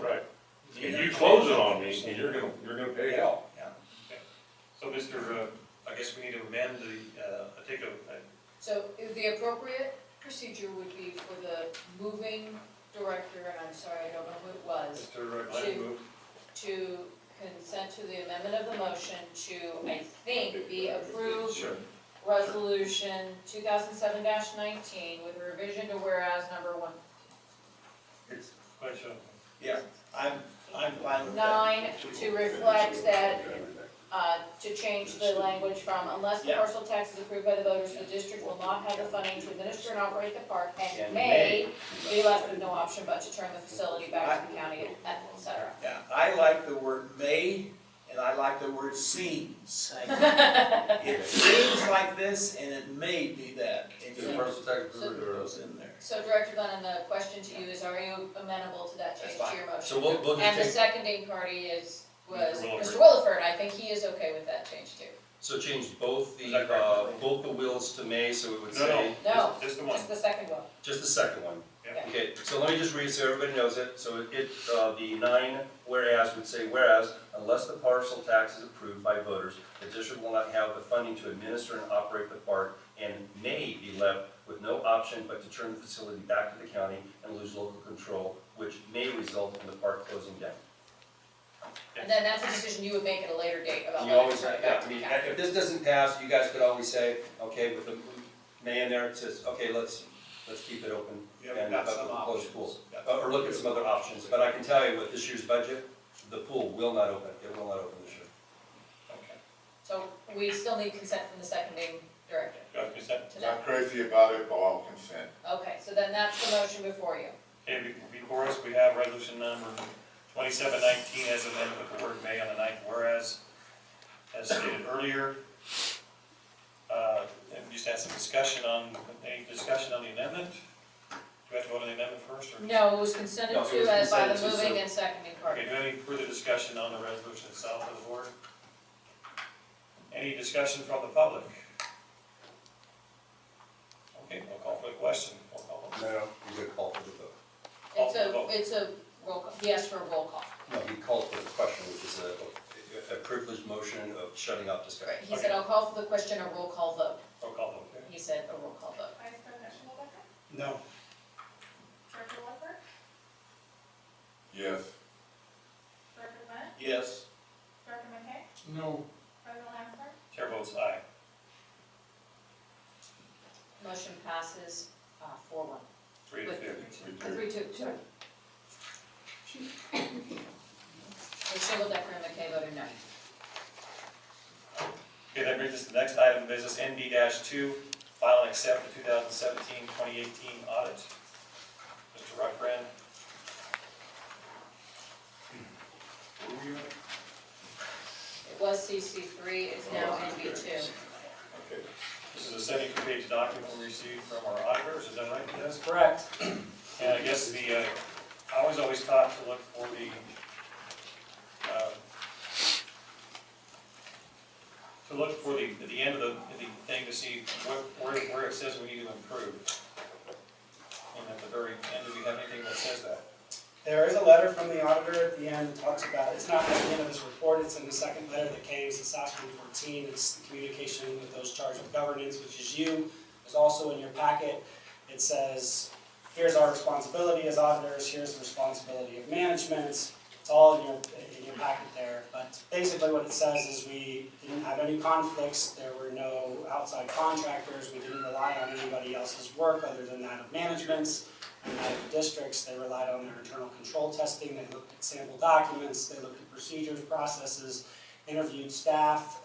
Right. And you close it on me, and you're gonna pay hell. Yeah. So, Mr., I guess we need to amend So the appropriate procedure would be for the moving director, and I'm sorry, I don't know who it was, Mr. Glennan moved. to consent to the amendment of the motion to, I think, be approved Sure. resolution 2007-19 with revision to whereas number Quite sure. Yeah, I'm fine with that. 1-9 to reflect that to change the language from unless the Yeah. parcel tax is approved by the voters, the district will not have the funding to administer and operate the park and And may be left with no option but to turn the facility back to the county, et cetera. Yeah, I like the word may, and I like the word seems. It seems like this, and it may be that, and Is you the parcel tax So- approved or? goes in there. So Director Glennan, the question to you is, are you amenable to that change That's to your motion? So we'll And the just take, seconding party was Mr. Williford. Mr. Williford, I think he is okay with that change too. so change both Is that correct? both the wills to may, so it would No, say, No, Just the one. just the second one. just the second one. Yeah. Okay, so let me just read so everybody knows it. So the 9 whereas would say, whereas, unless the parcel tax is approved by voters, the district will not have the funding to administer and operate the park and may be left with no option but to turn the facility back to the county and lose local control, which may result in the park closing down. And then that's a decision you would make at a later date about You whether always, to turn it yeah, back I to the mean, county. if this doesn't pass, you guys could always say, okay, with the may in there, it says, okay, let's keep it open. We haven't got some close options. pool. Or look at some other options, but I can tell you with this year's budget, the pool will not open, it will not open this year. Okay. So we still need consent from the seconding director Do I have consent? to that. Not crazy about it, but I'll consent. Okay, so then that's the motion before you. Okay, before us, we have resolution number 2719 as amended with the word may on the 9th, whereas, as stated earlier, and we just had some discussion on, any discussion on the amendment? Do we have to vote on the amendment first, or? No, it was consented No, it to was as by the consented to, moving so- and seconding party. Okay, do we have any further discussion on the resolution itself of the board? Any discussion from the public? Okay, we'll call for the question. We'll call for- No, you could call for the vote. It's a roll call, he asked for a roll call. No, he called for the question, which is a privileged motion of shutting off discussion. He said, I'll call for the question, a roll call vote. Roll call vote, okay? He said a roll call vote. Vice President Shingeldecker? No. Director Williford? Yes. Director Glenn? Yes, Director MacKay? No. President Landsgaard? Chair votes aye. Motion passes 4-1. 3 to 2. 3-2, sorry. The Shingeldecker and MacKay voted no. Okay, that brings us to the next item of business, NB-2, file and accept the 2017-2018 audit. Mr. Ruckbrand. It was CC3, it's now NB2. Okay. This is a 72-page document we received from our auditors, is that right? That's correct. And I guess I was always taught to look for the end of the thing to see where it says we need to improve. And at the very end, do you have anything that says that? There is a letter from the auditor at the end that talks about, it's not at the end of this report, it's in the second letter that came, it's last 114, it's the communication with those charged with governance, which is you. It's also in your packet. It says, here's our responsibility as auditors, here's the responsibility of management. It's all in your packet there, but basically what it says is we didn't have any conflicts, there were no outside contractors, we didn't rely on anybody else's work other than that of management's. And that of districts, they relied on their internal control testing, they looked at sample documents, they looked at procedures, processes, interviewed staff,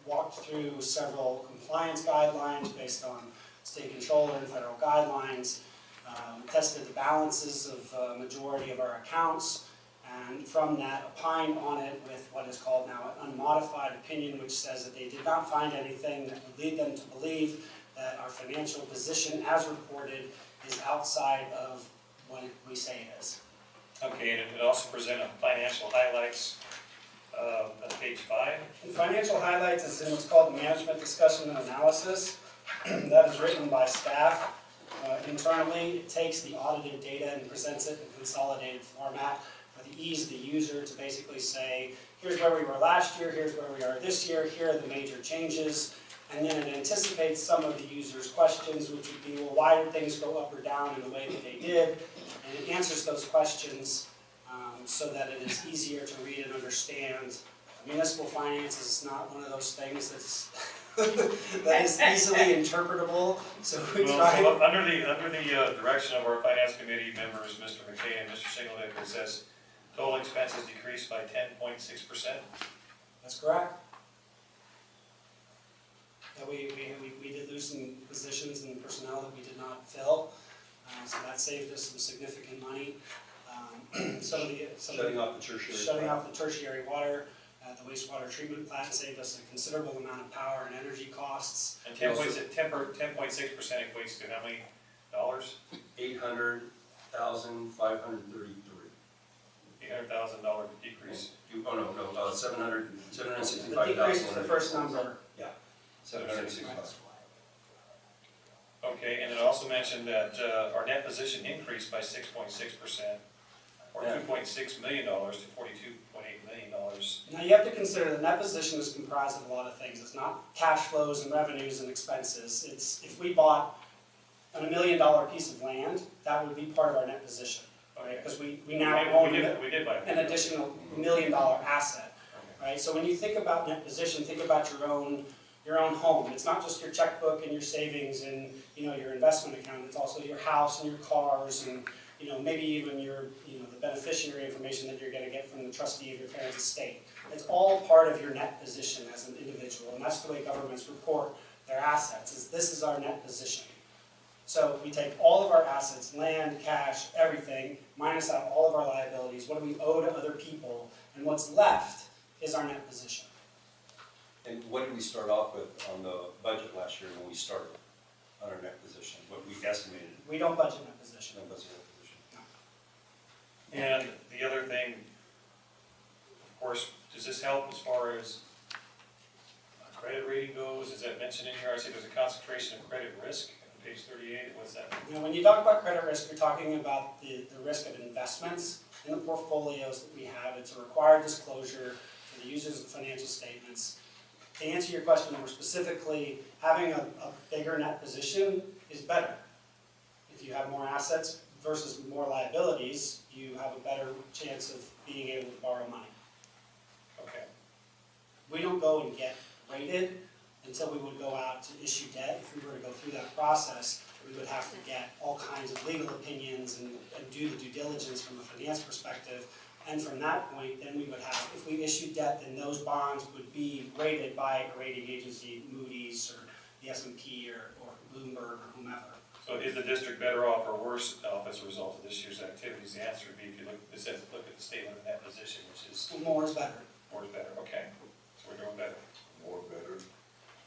walked through several compliance guidelines based on state controller and federal guidelines, tested the balances of a majority of our accounts, and from that opined on it with what is called now an unmodified opinion, which says that they did not find anything that would lead them to believe that our financial position as reported is outside of what we say it is. Okay, and it also presented financial highlights on page 5. The financial highlights is in what's called the management discussion and analysis. That is written by staff internally. It takes the audited data and presents it in consolidated format for the ease of the user to basically say, here's where we were last year, here's where we are this year, here are the major changes. And then it anticipates some of the user's questions, which would be, well, why did things go up or down in the way that they did? And it answers those questions so that it is easier to read and understand. Municipal finance is not one of those things that's that is easily interpretable. So we try. Well, under the direction of our finance committee members, Mr. MacKay and Mr. Shingeldecker, it says total expenses decreased by 10.6%. That's correct. Yeah, we did lose some positions and personnel that we did not fill, so that saved us some significant money. Shutting off the tertiary. Shutting off the tertiary water at the wastewater treatment plant saved us a considerable amount of power and energy costs. And 10.6% equates to how many dollars? $800,533. $800,000 decrease. Oh, no, The $765,000. decrease is the first number. Yeah, $765,000. Okay, and it also mentioned that our net position increased by 6.6%, or Yeah. $2.6 million to $42.8 million. Now you have to consider the net position is comprised of a lot of things. It's not cash flows and revenues and expenses. It's, if we bought a $1 million piece of land, that would be part of our net position, right? Because we now own We did buy an additional $1 million asset, right? So when you think about net position, think about your own home. It's not just your checkbook and your savings and, you know, your investment account. It's also your house and your cars and, you know, maybe even your, you know, the beneficiary information that you're going to get from the trustee of your parents' estate. It's all part of your net position as an individual, and that's the way governments report their assets, is this is our net position. So we take all of our assets, land, cash, everything, minus out all of our liabilities, what do we owe to other people, and what's left is our net position. And what did we start off with on the budget last year when we started on our net position? What we estimated? We don't budget net position. No budget net position. And the other thing, of course, does this help as far as credit rating goes? Is that mentioned in here? I see there's a concentration of credit risk on page 38. What's that? You know, when you talk about credit risk, you're talking about the risk of investments in the portfolios that we have. It's a required disclosure for the users of the financial statements. To answer your question more specifically, having a bigger net position is better. If you have more assets versus more liabilities, you have a better chance of being able to borrow money. Okay. We don't go and get rated until we would go out to issue debt. If we were to go through that process, we would have to get all kinds of legal opinions and do the due diligence from a finance perspective. And from that point, then we would have, if we issued debt, then those bonds would be rated by a rating agency, Moody's or the S&P or Bloomberg or whomever. So is the district better off or worse off as a result of this year's activities? The answer would be, if you look, it says look at the statement of net position, which is More is better. more is better. Okay, so we're doing better. More better.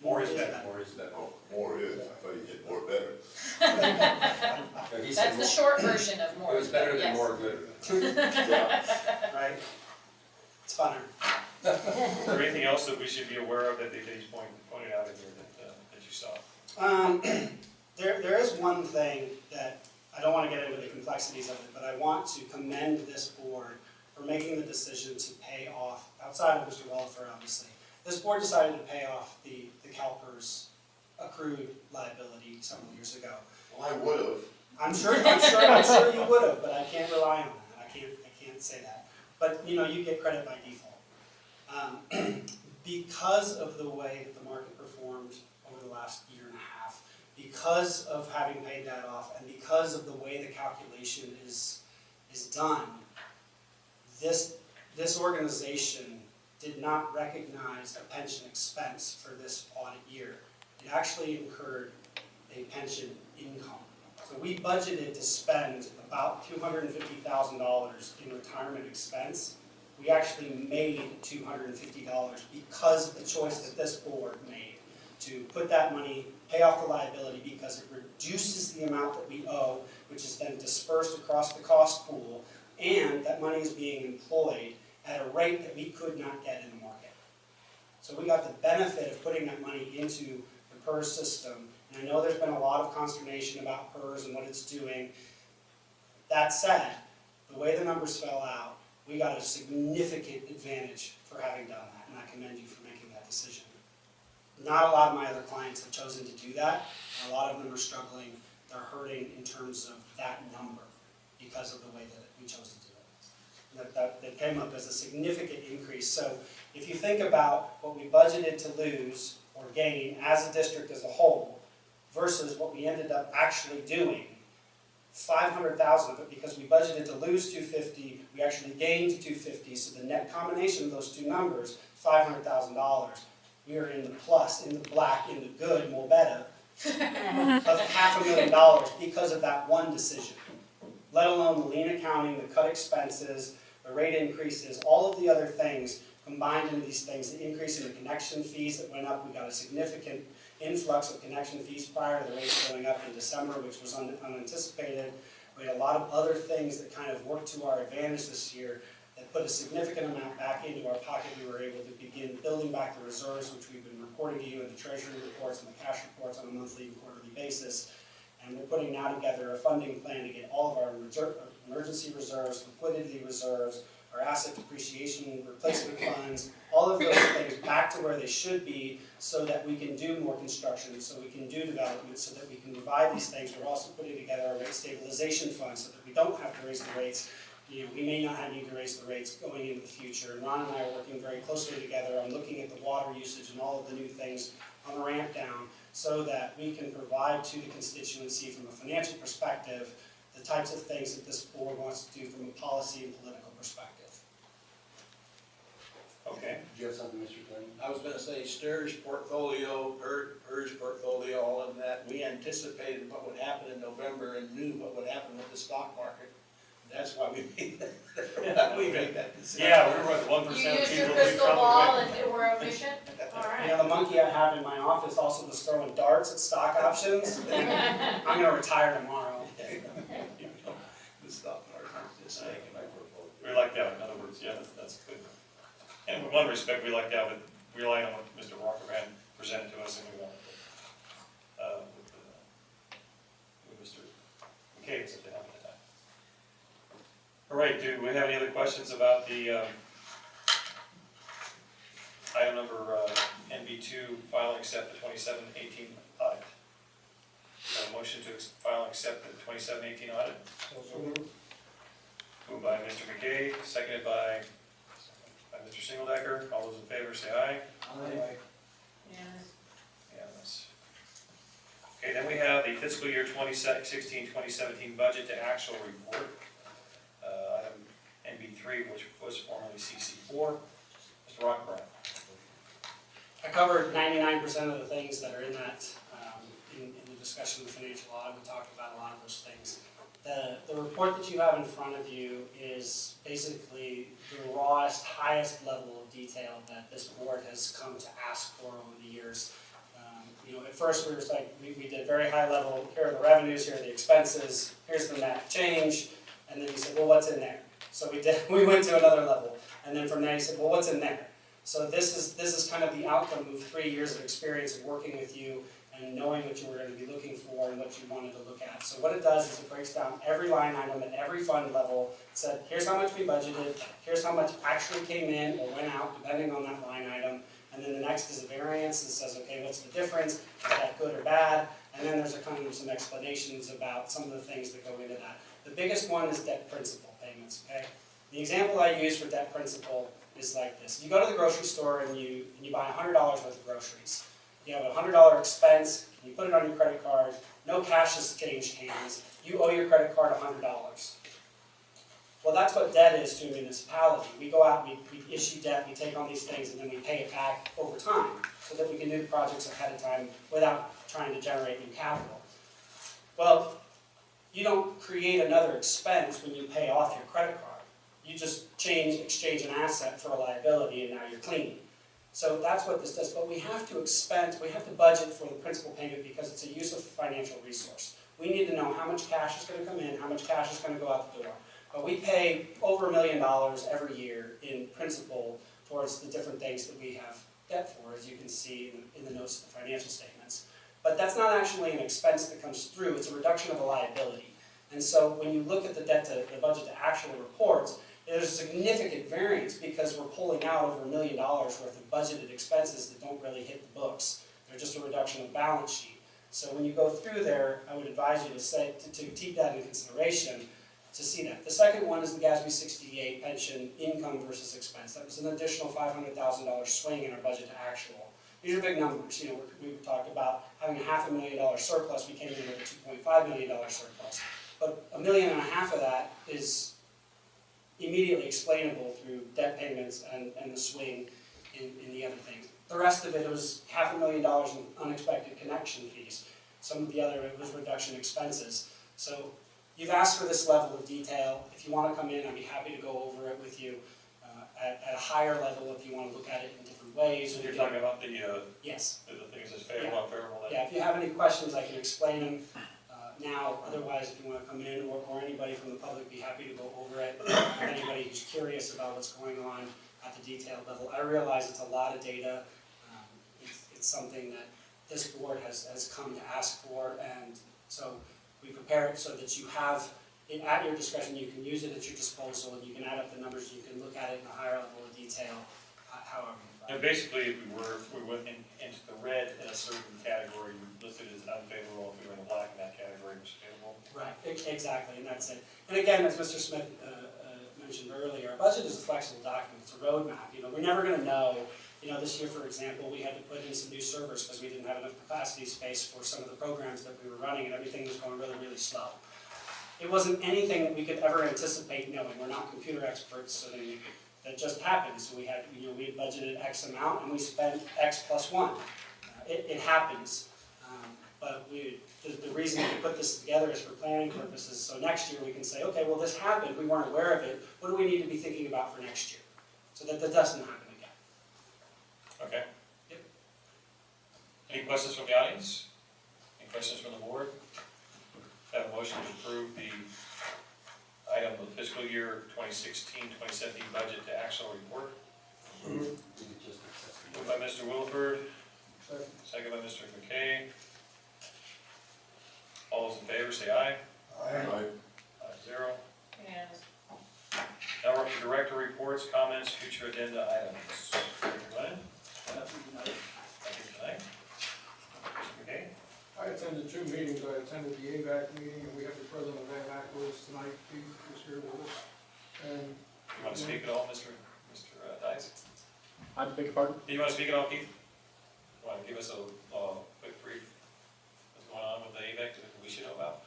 More is better. More is that? Oh, more is, I thought you said more better. No, he said That's the more. short version of more. It was better than yes. more good. Right? It's funner. Is there anything else that we should be aware of that he's pointed out in here that you saw? There is one thing that, I don't want to get into the complexities of it, but I want to commend this board for making the decision to pay off, outside of Mr. Williford obviously, this board decided to pay off the CalPERS accrued liability several years ago. Well, I would've. I'm sure you would have, but I can't rely on that. I can't say that. But you know, you get credit by default. Because of the way that the market performed over the last year and a half, because of having paid that off, and because of the way the calculation is done, this organization did not recognize a pension expense for this audit year. It actually incurred a pension income. So we budgeted to spend about $250,000 in retirement expense. We actually made $250 because of the choice that this board made to put that money, pay off the liability, because it reduces the amount that we owe, which is then dispersed across the cost pool, and that money is being employed at a rate that we could not get in the market. So we got the benefit of putting that money into the PERS system. And I know there's been a lot of consternation about PERS and what it's doing. That said, the way the numbers fell out, we got a significant advantage for having done that, and I commend you for making that decision. Not a lot of my other clients have chosen to do that, and a lot of them are struggling. They're hurting in terms of that number because of the way that we chose to do it. That came up as a significant increase. So if you think about what we budgeted to lose or gain as a district as a whole versus what we ended up actually doing, 500,000 of it, because we budgeted to lose 250, we actually gained 250, so the net combination of those two numbers, $500,000. We are in the plus, in the black, in the good, more better, of $500,000 because of that one decision. Let alone the lean accounting, the cut expenses, the rate increases, all of the other things combined into these things, the increase in the connection fees that went up. We got a significant influx of connection fees prior to the rates going up in December, which was unanticipated. We had a lot of other things that kind of worked to our advantage this year that put a significant amount back into our pocket. We were able to begin building back the reserves, which we've been reporting to you in the treasury reports and the cash reports on a monthly and quarterly basis. And we're putting now together a funding plan to get all of our emergency reserves, liquidity reserves, our asset depreciation replacement funds, all of those things back to where they should be so that we can do more construction, so we can do development, so that we can provide these things. We're also putting together a rate stabilization fund so that we don't have to raise the rates. You know, we may not need to raise the rates going into the future. And Ron and I are working very closely together on looking at the water usage and all of the new things on the ramp down so that we can provide to the constituency from a financial perspective the types of things that this board wants to do from a policy and political perspective. Okay. Do you have something, Mr. Glennan? I was gonna say STIR's portfolio, HER's portfolio, all of that, we anticipated what would happen in November and knew what would happen with the stock market. That's why we made that, we made that decision. Yeah, we were at 1% of You used your people who crystal probably ball went. and were efficient? All You right. know, the monkey I have in my office also was throwing darts at stock options. And I'm going to retire tomorrow. The stock market, just saying. We like that, in other words, yeah, that's good. And in one respect, we like that, but we relied on what Mr. Rockerman presented to us, and we wanted to, with Mr. MacKay was at the helm at the time. All right, do we have any other questions about the item number NB2, file and accept the 2718 audit? Motion to file and accept the 2718 audit? Moved by Mr. MacKay, seconded by Mr. Shingeldecker. All those in favor say aye. Aye. Unanimous. Okay, then we have the fiscal year 2016-2017 budget to actual report. Item NB3, which was formerly CC4. Mr. Rockbrown. I covered 99% of the things that are in that, in the discussion of the financial audit. We talked about a lot of those things. The report that you have in front of you is basically the rawest, highest level of detail that this board has come to ask for over the years. You know, at first we were like, we did very high level, here are the revenues, here are the expenses, here's the net change, and then you said, well, what's in there? So we went to another level, and then from there you said, well, what's in there? So this is kind of the outcome of 3 years of experience of working with you and knowing what you were going to be looking for and what you wanted to look at. So what it does is it breaks down every line item at every fund level. It said, here's how much we budgeted, here's how much actually came in or went out, depending on that line item. And then the next is a variance and says, okay, what's the difference? Is that good or bad? And then there's a kind of some explanations about some of the things that go into that. The biggest one is debt principal payments, okay? The example I use for debt principal is like this. You go to the grocery store and you buy $100 worth of groceries. You have a $100 expense, you put it on your credit card, no cash has changed hands, you owe your credit card $100. Well, that's what debt is to a municipality. We go out, we issue debt, we take on these things, and then we pay it back over time so that we can do the projects ahead of time without trying to generate new capital. Well, you don't create another expense when you pay off your credit card. You just exchange an asset for a liability, and now you're clean. So that's what this does, but we have to budget for the principal payment because it's a use of financial resource. We need to know how much cash is going to come in, how much cash is going to go out the door. But we pay over $1 million every year in principal towards the different things that we have debt for, as you can see in the notes of the financial statements. But that's not actually an expense that comes through, it's a reduction of a liability. And so when you look at the budget to actual reports, there's a significant variance because we're pulling out over $1 million worth of budgeted expenses that don't really hit the books. They're just a reduction of balance sheet. So when you go through there, I would advise you to keep that into consideration to see that. The second one is the GASB 68 pension income versus expense. That was an additional $500,000 swing in our budget to actual. These are big numbers. You know, we talked about having a $500,000 surplus. We came in with a $2.5 million surplus. But $1.5 million of that is immediately explainable through debt payments and the swing in the other things. The rest of it was $500,000 in unexpected connection fees. Some of the other, it was reduction expenses. So you've asked for this level of detail. If you want to come in, I'd be happy to go over it with you at a higher level if you want to look at it in different ways. So you're talking about the Yes. the things that's favorable, unfavorable? Yeah, if you have any questions, I can explain them now. Otherwise, if you want to come in, or anybody from the public, be happy to go over it. Anybody who's curious about what's going on at the detailed level. I realize it's a lot of data. It's something that this board has come to ask for, and so we prepare it so that you have it at your discretion. You can use it at your disposal, and you can add up the numbers. You can look at it in a higher level of detail, however. And basically, if we went into the red in a certain category, we listed it as unfavorable. If we were in the black in that category, it was favorable. Right, exactly, and that's it. And again, as Mr. Smith mentioned earlier, our budget is a flexible document. It's a roadmap. We're never going to know. This year, for example, we had to put in some new servers because we didn't have enough capacity space for some of the programs that we were running, and everything was going really, really slow. It wasn't anything that we could ever anticipate knowing. We're not computer experts, so that just happened. So we had, we had budgeted X amount, and we spent X plus 1. It happens, but the reason we put this together is for planning purposes. So next year we can say, okay, well this happened. We weren't aware of it. What do we need to be thinking about for next year, so that that doesn't happen again? Okay. Yep. Any questions from the audience? Any questions from the board? Have a motion to approve the item of fiscal year 2016-2017 budget to actual report. Moved by Mr. Williford, second by Mr. MacKay. All those in favor say aye. Aye. 5-0. Unanimous. Now we're up to director reports, comments, future agenda items. Glenn? Thank you tonight. Mr. MacKay? I attended 2 meetings. I attended the AVAC meeting, and we have the president of AVAC with us tonight. He was here with us. And You want to speak at all, Mr. Dice? I beg your pardon? Do you want to speak at all, Keith? You want to give us a quick brief what's going on with the AVAC that we should know about?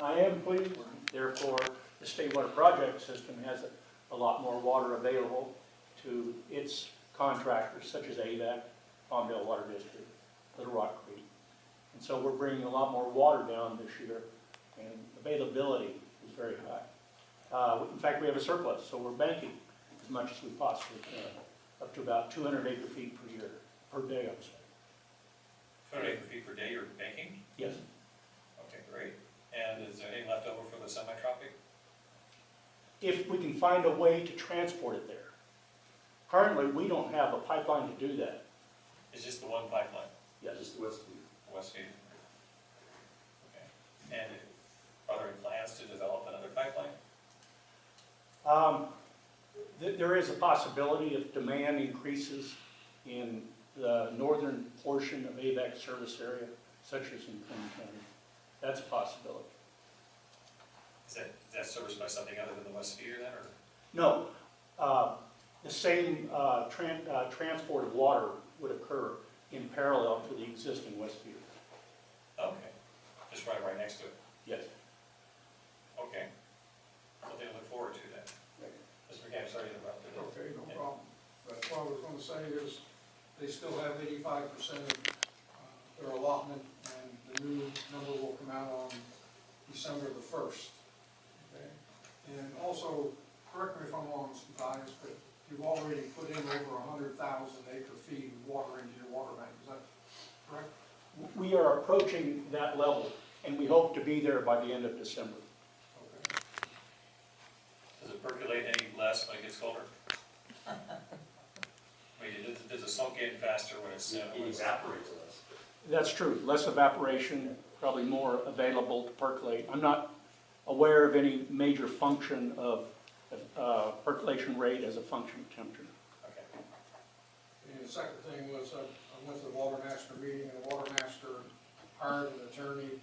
I am pleased, therefore, the state water project system has a lot more water available to its contractors, such as AVAC, Palmdale Water District, Little Rock Creek. And so we're bringing a lot more water down this year, and availability is very high. In fact, we have a surplus, so we're banking as much as we possibly can, up to about 200 acre feet per day, I'm sorry. 200 acre feet per day you're banking? Yes. Okay, great. And is there any left over for the semi-tropic? If we can find a way to transport it there. Currently, we don't have a pipeline to do that. It's just the one pipeline? Yes. Just the west view. West Feed. Okay. And are there any plans to develop another pipeline? There is a possibility if demand increases in the northern portion of AVAC service area, such as in Clinton County. That's a possibility. Is that serviced by something other than the West Feeder then, or? No, the same transport of water would occur in parallel to the existing West Feeder. Okay, just right next to it. Yes. Okay. Something to look forward to then. Mr. McCann, sorry to interrupt. okay, no problem. But what I was going to say is, they still have 85% of their allotment, and the new number will come out on December the 1st. Okay? And also, correct me if I'm wrong, Mr. Dias, but you've already put in over 100,000 acre feet of water into your water bank, is that correct? We are approaching that level, and we hope to be there by the end of December. Okay. Does it percolate any less when it gets colder? I mean, does it soak in faster when it's... It evaporates less. That's true. Less evaporation, probably more available to percolate. I'm not aware of any major function of percolation rate as a function of temperature. Okay. And the second thing was, I went to the water master meeting, and the water master hired an attorney,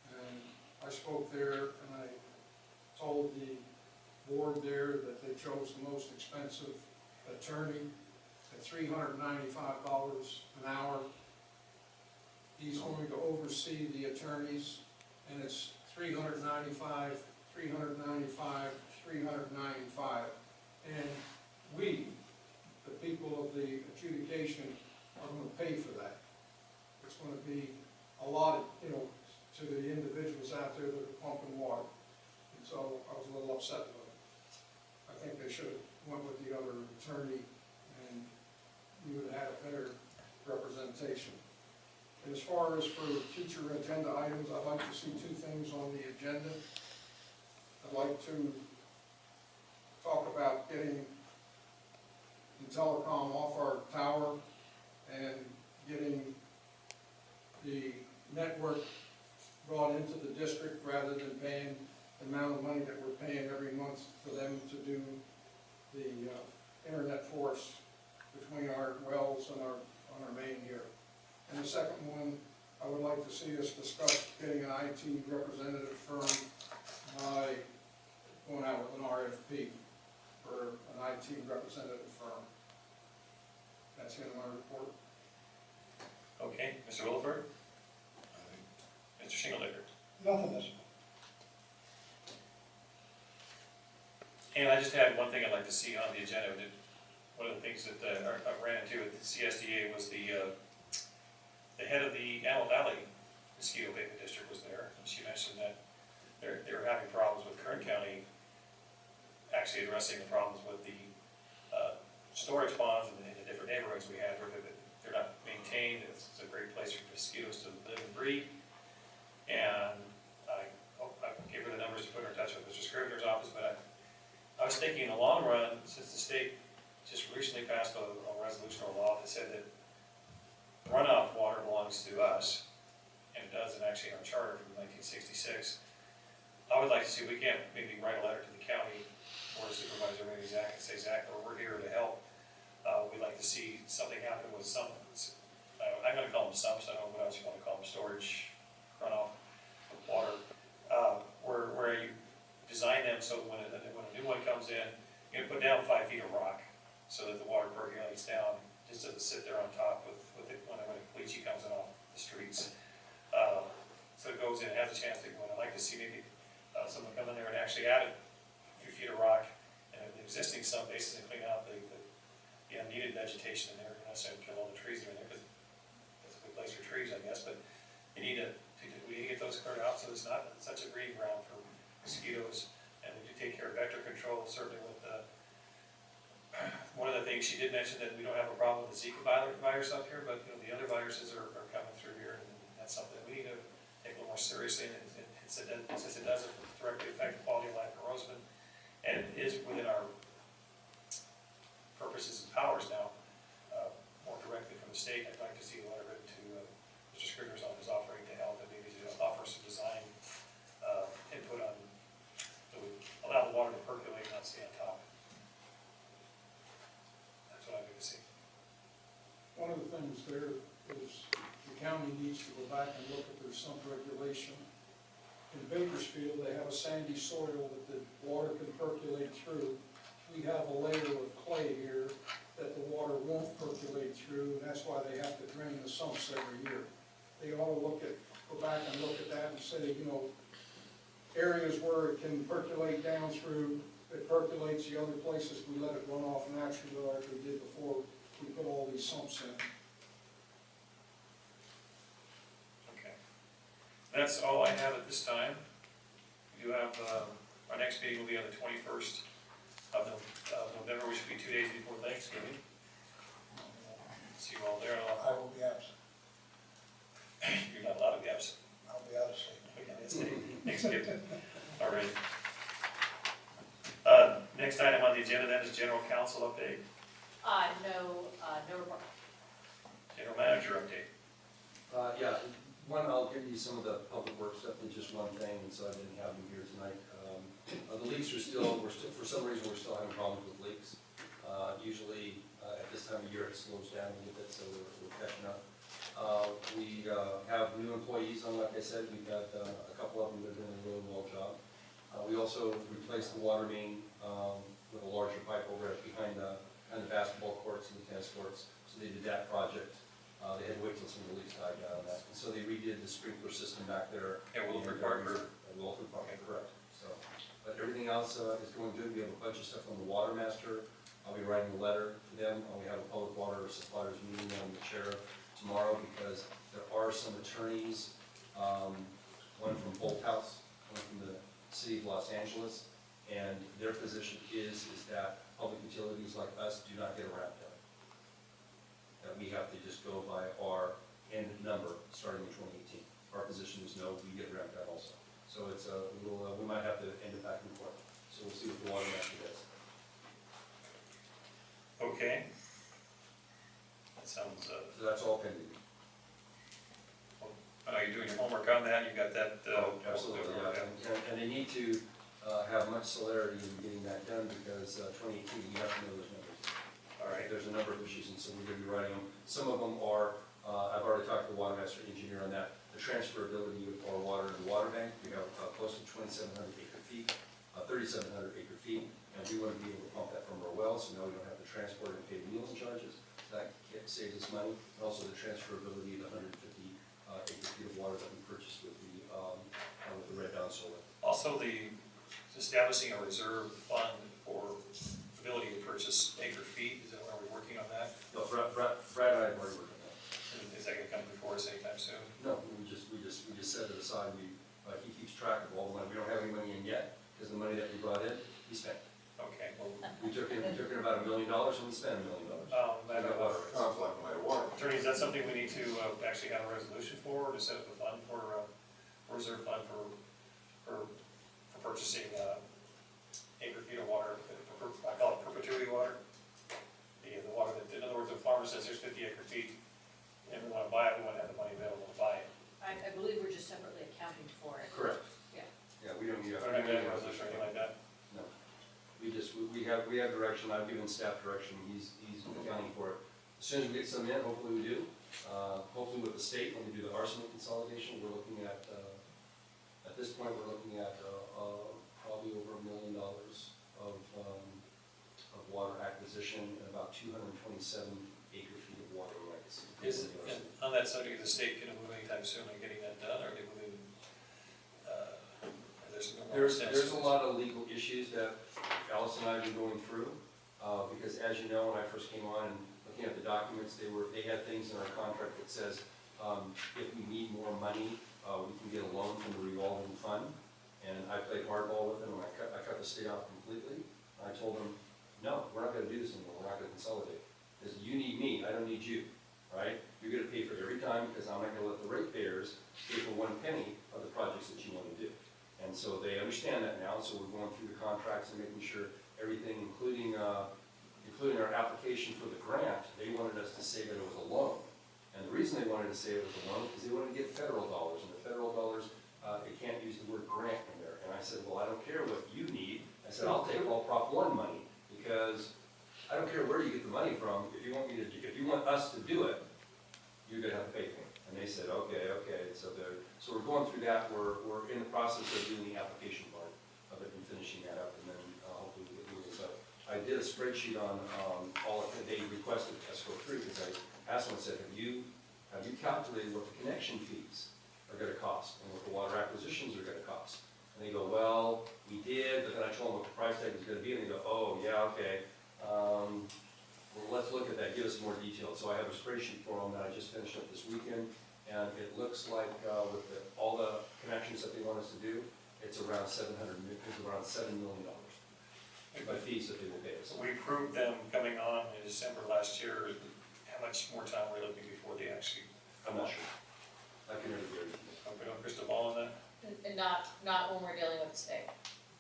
and I spoke there, and I told the board there that they chose the most expensive attorney at $395 an hour. He's going to oversee the attorneys, and it's $395, $395, $395. And we, the people of the adjudication, are going to pay for that. It's going to be a lot, to the individuals out there that are pumping water. And so I was a little upset with it. I think they should have went with the other attorney, and you would have had a better representation. And as far as for future agenda items, I'd like to see two things on the agenda. I'd like to talk about getting the telecom off our tower and getting the network brought into the district rather than paying the amount of money that we're paying every month for them to do the internet for us between our wells and on our main here. And the second one, I would like to see us discuss getting an IT representative firm by going out with an RFP for an IT representative firm. That's the end of my report. Okay, Mr. Williford? Mr. Shingeldecker? Nothing this. And I just had one thing I'd like to see on the agenda. One of the things that I ran into at the CSDA was the head of the Antelope Valley Mosquito Abatement District was there. And she mentioned that they were having problems with Kern County actually addressing the problems with the storage ponds in the different neighborhoods we had where they're not maintained. It's a great place for mosquitoes to live and breed. And I gave her the numbers to put her in touch with Mr. Scrivener's office, but I was thinking in the long run, since the state just recently passed a resolution or law that said that runoff water belongs to us, and it does, and actually in our charter from 1966, I would like to see, we can't maybe write a letter to the county board of supervisor, maybe Zach, and say, Zach, we're here to help. We'd like to see something happen with some, I'm gonna call them sumps, I don't know what else you wanna call them, storage, runoff, water, where you design them so when a new one comes in, you can put down 5 feet of rock so that the water percolates down, just doesn't sit there on top with it when a caliche comes in off the streets. So it goes in, it has a chance to go in. I'd like to see maybe someone come in there and actually add a few feet of rock and the existing sump bases and clean out the unneeded vegetation in there. Not necessarily kill all the trees that are in there, because that's a good place for trees, I guess, but we need to get those cleared out so it's not such a breeding ground for mosquitoes. And we do take care of vector control, certainly with one of the things she did mention that we don't have a problem with the Zika virus up here, but the other viruses are coming through here, and that's something that we need to take a little more seriously. And since it does directly affect the quality of life in Rosamond, and it is within our purposes and powers now, more directly from the state, I'd like to see a letter written to Mr. Scrivener's office offering to help and maybe to offer some design input on, so we allow the water to percolate and not stay on top. That's what I'd like to see. One of the things there is the county needs to go back and look at their sump regulation. In Bakersfield, they have a sandy soil that the water can percolate through. We have a layer of clay here that the water won't percolate through, and that's why they have to drain the sumps every year. They ought to go back and look at that and say, areas where it can percolate down through, it percolates. The other places, we let it run off naturally like we did before we put all these sumps in. Okay. That's all I have at this time. We do have, our next meeting will be on the 21st of November, which will be 2 days before Thanksgiving. See you all there. I will be absent. You're not allowed to be absent. I'll be out of state. Okay, that's Thanksgiving. All right. Next item on the agenda then is general council update, No report. general manager update. Yeah, I'll give you some of the public works stuff, and just one thing, and so I didn't have them here tonight. The leaks are still, for some reason, we're still having problems with leaks. Usually, at this time of year, it slows down a little bit, so we're catching up. We have new employees on, like I said, we've got a couple of them that are doing a really well job. We also replaced the water main with a larger pipe over behind the basketball courts and the tennis courts, so they did that project. They had to wait till some of the leaks died down on that. And so they redid the sprinkler system back there. Yeah, Williford Park, or? Williford Park, correct. So, but everything else is going good. We have a bunch of stuff on the water master. I'll be writing a letter to them. We have a public water suppliers meeting on the chair tomorrow because there are some attorneys, one from Bolt House, one from the city of Los Angeles, and their position is that public utilities like us do not get a wrap down. That we have to just go by our end number starting in 2018. Our position is no, we get ramped out also. So it's a little, we might have to end it back and forth. So we'll see what the water master does. Okay. That sounds, So that's all pending. are you doing your homework on that? You got that? Absolutely, yeah. And they need to have much celerity in getting that done because 2018, you have to know those numbers. All right. There's a number of issues, and so we're going to be writing them. Some of them are, I've already talked to the water master engineer on that, the transferability of our water in the water bank. We have close to 2,700 acre feet, 3,700 acre feet, and we want to be able to pump that from our wells, so now we don't have to transport and pay wheels and charges. So that saves us money, and also the transferability of the 150 acre feet of water that we purchased with the red down solar. Also, the establishing a reserve fund for ability to purchase acre feet, is that, are we working on that? No, Brad and I have already worked on that. Is that gonna come before us anytime soon? No, we just set it aside. He keeps track of all the money. We don't have any money in yet, because the money that we brought in, he spent. Okay, well, We took in about $1 million and we spent $1 million. Sounds like my water. Attorney, is that something we need to actually have a resolution for, or to set up a fund for, a reserve fund for purchasing acre feet of water, I call it perpetuity water? The water that, in other words, the farmer says there's 50 acre feet, and we wanna buy it, we wanna have the money available to buy it. I believe we're just separately accounting for it. Correct. Yeah. Yeah, we don't need I don't have any resolution or anything like that. No. We have direction. I've given staff direction. He's accounting for it. As soon as we get some in, hopefully we do. Hopefully with the state, when we do the arsenal consolidation, we're looking at this point, we're looking at probably over $1 million of water acquisition and about 227 acre feet of water rights. And on that subject, is the state gonna move anytime soon on getting that done, or are they moving, there's a lot of legal issues that Alice and I have been going through, because as you know, when I first came on and looking at the documents, they had things in our contract that says, if we need more money, we can get a loan from the revolving fund. And I played hardball with them, and I cut the state off completely. I told them, no, we're not gonna do this anymore, we're not gonna consolidate. Because you need me, I don't need you, right? You're gonna pay for it every time, because I'm not gonna let the ratepayers pay for 1 penny of the projects that you wanna do. And so they understand that now, so we're going through the contracts and making sure everything, including our application for the grant, they wanted us to say that it was a loan. And the reason they wanted to say it was a loan is they wanted to get federal dollars, and the federal dollars, they can't use the word grant in there. And I said, well, I don't care what you need. I said, I'll take all Prop 1 money, because I don't care where you get the money from. If you want us to do it, you're gonna have to pay for it. And they said, okay. So we're going through that. We're in the process of doing the application part of it and finishing that up, and then hopefully we'll get moving. But I did a spreadsheet on all of it. They requested escrow 3 because I asked them, I said, have you calculated what the connection fees are gonna cost and what the water acquisitions are gonna cost? And they go, well, we did, but then I told them what the price tag was gonna be, and they go, oh, yeah, okay. Well, let's look at that, give us more detail. So I have a spreadsheet for them that I just finished up this weekend, and it looks like with all the connections that they want us to do, it's around $7 million by fees that they will pay us. So we approved them coming on in December last year. How much more time are we looking before they actually? I'm not sure. I can never guarantee that. We don't crystal ball on that? And not when we're dealing with the state.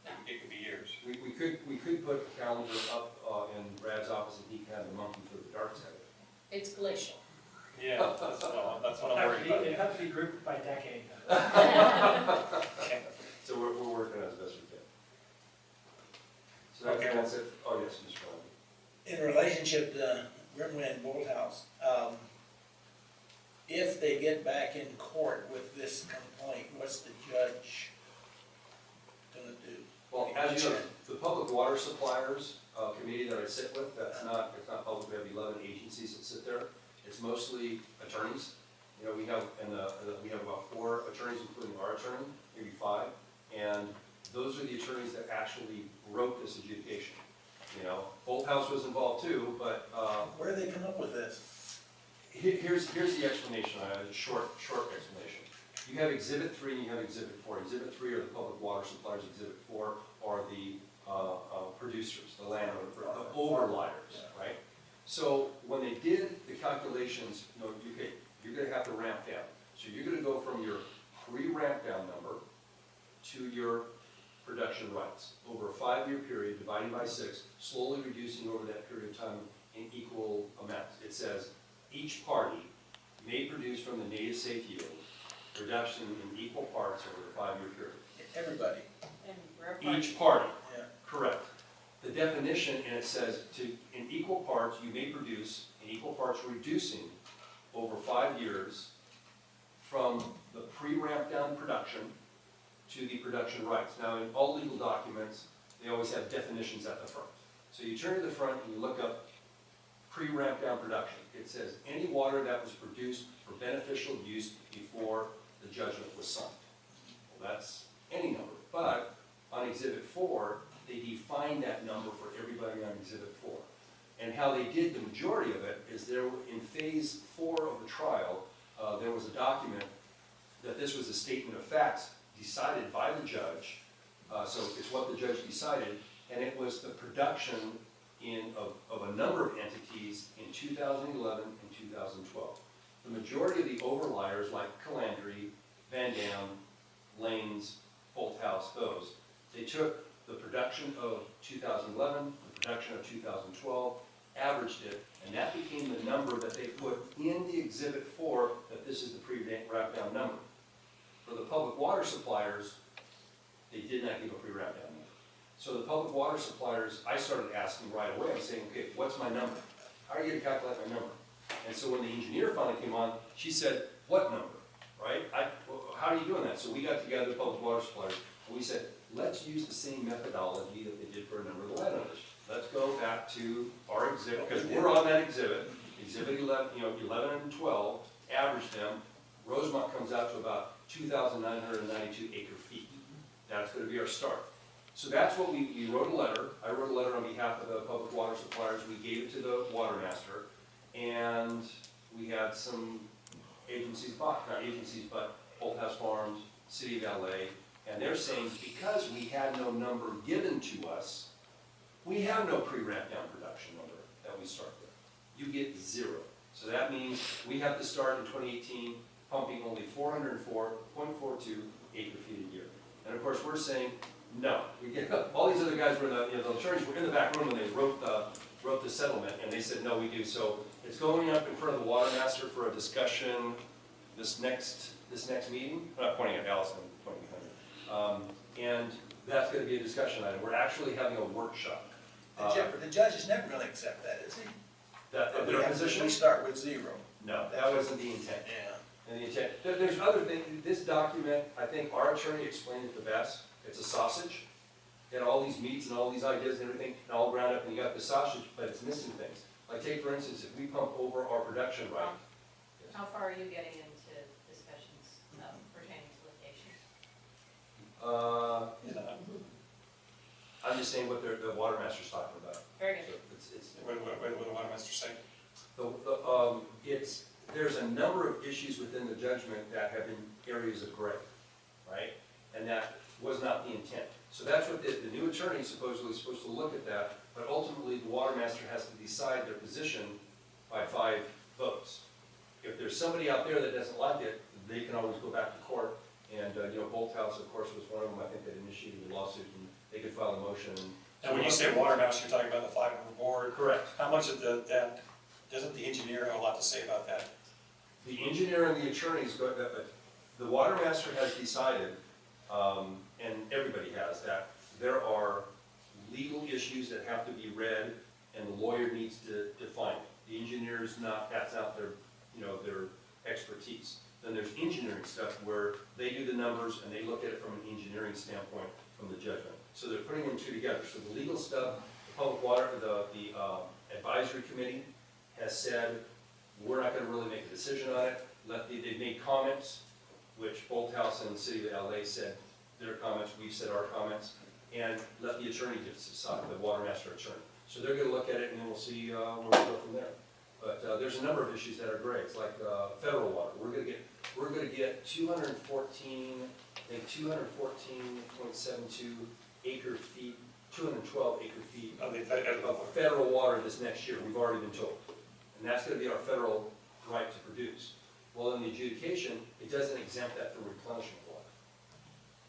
No. It could be years. We could put a calendar up in Brad's office, and he can have the monkey for the dark side of it. It's glacial. Yeah, that's what I'm worried about. It'd have to be grouped by decade. So we're working as best we can. So Okay. that's it. Oh, yes, Mr. Bradley. In relationship to Grimway and Bolt House, if they get back in court with this complaint, what's the judge gonna do? Well, as you know, the Public Water Suppliers Committee that I sit with, it's not public, we have 11 agencies that sit there, It's mostly attorneys. You know, we have, we have about 4 attorneys, including our attorney, maybe 5, and those are the attorneys that actually wrote this adjudication. You know, Old House was involved too, but, Where do they come up with this? here's the explanation, a short explanation. You have Exhibit 3 and you have Exhibit 4. Exhibit 3 are the public water suppliers, Exhibit 4 are the producers, the landowner, the overliers, right? So when they did the calculations, you know, you're gonna have to ramp down. So you're gonna go from your pre-ramp down number to your production rights over a 5-year period, dividing by 6, slowly reducing over that period of time in equal amounts. It says each party may produce from the native safe yield reduction in equal parts over the 5-year period. Everybody. Each party, Yeah. correct. The definition, and it says in equal parts, you may produce, in equal parts reducing over 5 years from the pre-ramp down production to the production rights. Now, in all legal documents, they always have definitions at the front. So you turn to the front and you look up pre-ramp down production. It says any water that was produced for beneficial use before the judgment was signed. Well, that's any number, but on Exhibit 4, they define that number for everybody on Exhibit 4. And how they did the majority of it is there, in Phase 4 of the trial, there was a document that this was a statement of facts decided by the judge, so it's what the judge decided, and it was the production of a number of entities in 2011 and 2012. The majority of the overliers, like Calandry, Van Dam, Lanes, Holt House, those, they took the production of 2011, the production of 2012, averaged it, and that became the number that they put in the Exhibit 4, that this is the pre-ramp down number. For the public water suppliers, they did not give a pre-ramp down number. So the public water suppliers, I started asking right away, I'm saying, okay, what's my number? How are you gonna calculate my number? And so when the engineer finally came on, she said, what number, right? How are you doing that? So we got together, the public water suppliers, and we said, let's use the same methodology that they did for a number of the landowners. Let's go back to our exhibit, because we're on that exhibit, Exhibit 11, 11 and 12, average them. Rosamond comes out to about 2,992 acre feet. That's going to be our start. So that's what we wrote a letter. I wrote a letter on behalf of the public water suppliers. We gave it to the water master, and we had some agencies, not agencies, but Old House Farms, City of LA, and they're saying because we had no number given to us, we have no pre-ramp down production number that we start with. You get 0. So that means we have to start in 2018 pumping only 404.42 acre feet a year. And of course, we're saying, no. We get, all these other guys were the attorneys were in the back room when they wrote the settlement, and they said, no, we do. So it's going up in front of the water master for a discussion this next meeting. I'm not pointing at Allison, I'm pointing at her. And that's going to be a discussion item. We're actually having a workshop. The judges never really accept that, is he? Their position? We start with 0. No, that wasn't the intent. Yeah. And the intent. There's other things. This document, I think our attorney explained it the best. It's a sausage. You had all these meats and all these ideas and everything, and all ground up, and you got the sausage, but it's missing things. Like take, for instance, if we pump over our production right. How far are you getting into discussions pertaining to litigation? I'm just saying what the water master's talking about. Very good. So What did the water master say? There's a number of issues within the judgment that have been areas of gray, right? And that was not the intent. So that's what the new attorney supposedly is supposed to look at that, but ultimately the water master has to decide their position by 5 votes. If there's somebody out there that doesn't like it, they can always go back to court. And Holt House, of course, was one of them. I think that initiated the lawsuit, and they could file a motion. And when you say water master, you're talking about the 5-member board. Correct. How much of that, doesn't the engineer have a lot to say about that? The engineer and the attorneys, the water master has decided, and everybody has, that there are legal issues that have to be read, and the lawyer needs to define it. The engineer's not, that's not their expertise. Then there's engineering stuff where they do the numbers and they look at it from an engineering standpoint from the judgment. So they're putting them 2 together. So the legal stuff, the public water, the advisory committee has said We're not gonna really make a decision on it. They've made comments, which both House and the City of LA said their comments, we've said our comments, and let the attorney decide, the water master attorney. So they're gonna look at it and then we'll see where we go from there. But there's a number of issues that are gray. It's like federal water. We're gonna get 214.72 acre feet, 212 acre feet Of the of federal water this next year. We've already been told, and that's gonna be our federal right to produce. Well, in the adjudication, it doesn't exempt that from replenishment water.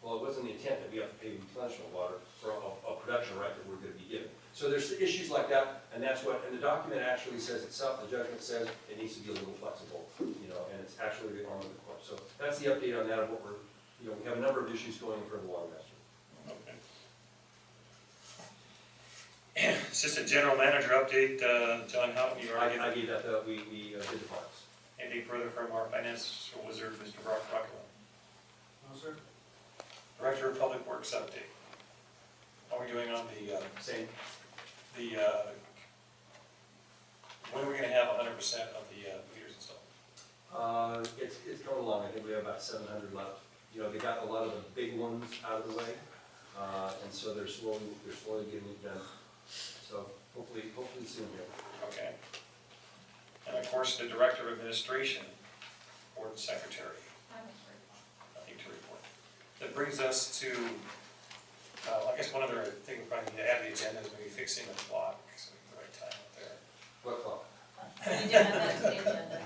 Well, it wasn't the intent that we have to pay replenishment water for a production right that we're gonna be given. So there's issues like that, and that's what, and the document actually says itself, the judgment says it needs to be a little flexible, you know, and it's actually the arm of the court. So that's the update on that of what we're, you know, we have a number of issues going for the water master. Okay. It's just a general manager update, John Houghton, you already I gave. gave that, we did the parks. Anything further from our finance wizard, Mr. Brock Rockwell? No, sir. Director of Public Works update. How are we doing on the, Same. when are we gonna have 100% of the meters installed? It's coming along. I think we have about 700 left. You know, they got a lot of the big ones out of the way, and so they're slowly getting it done. So hopefully soon here. Okay. And of course, the Director of Administration, Board Secretary, nothing to report. That brings us to, I guess one other thing we probably need to add to the agenda is maybe fixing the clock, so we can the right time up there. What clock? We need to add that to the agenda.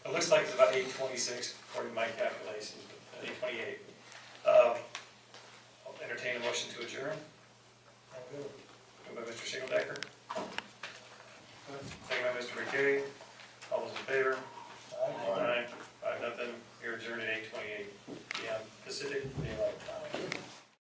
It looks like it's about 8:26 according to my calculations, but 8:28. I'll entertain a motion to adjourn.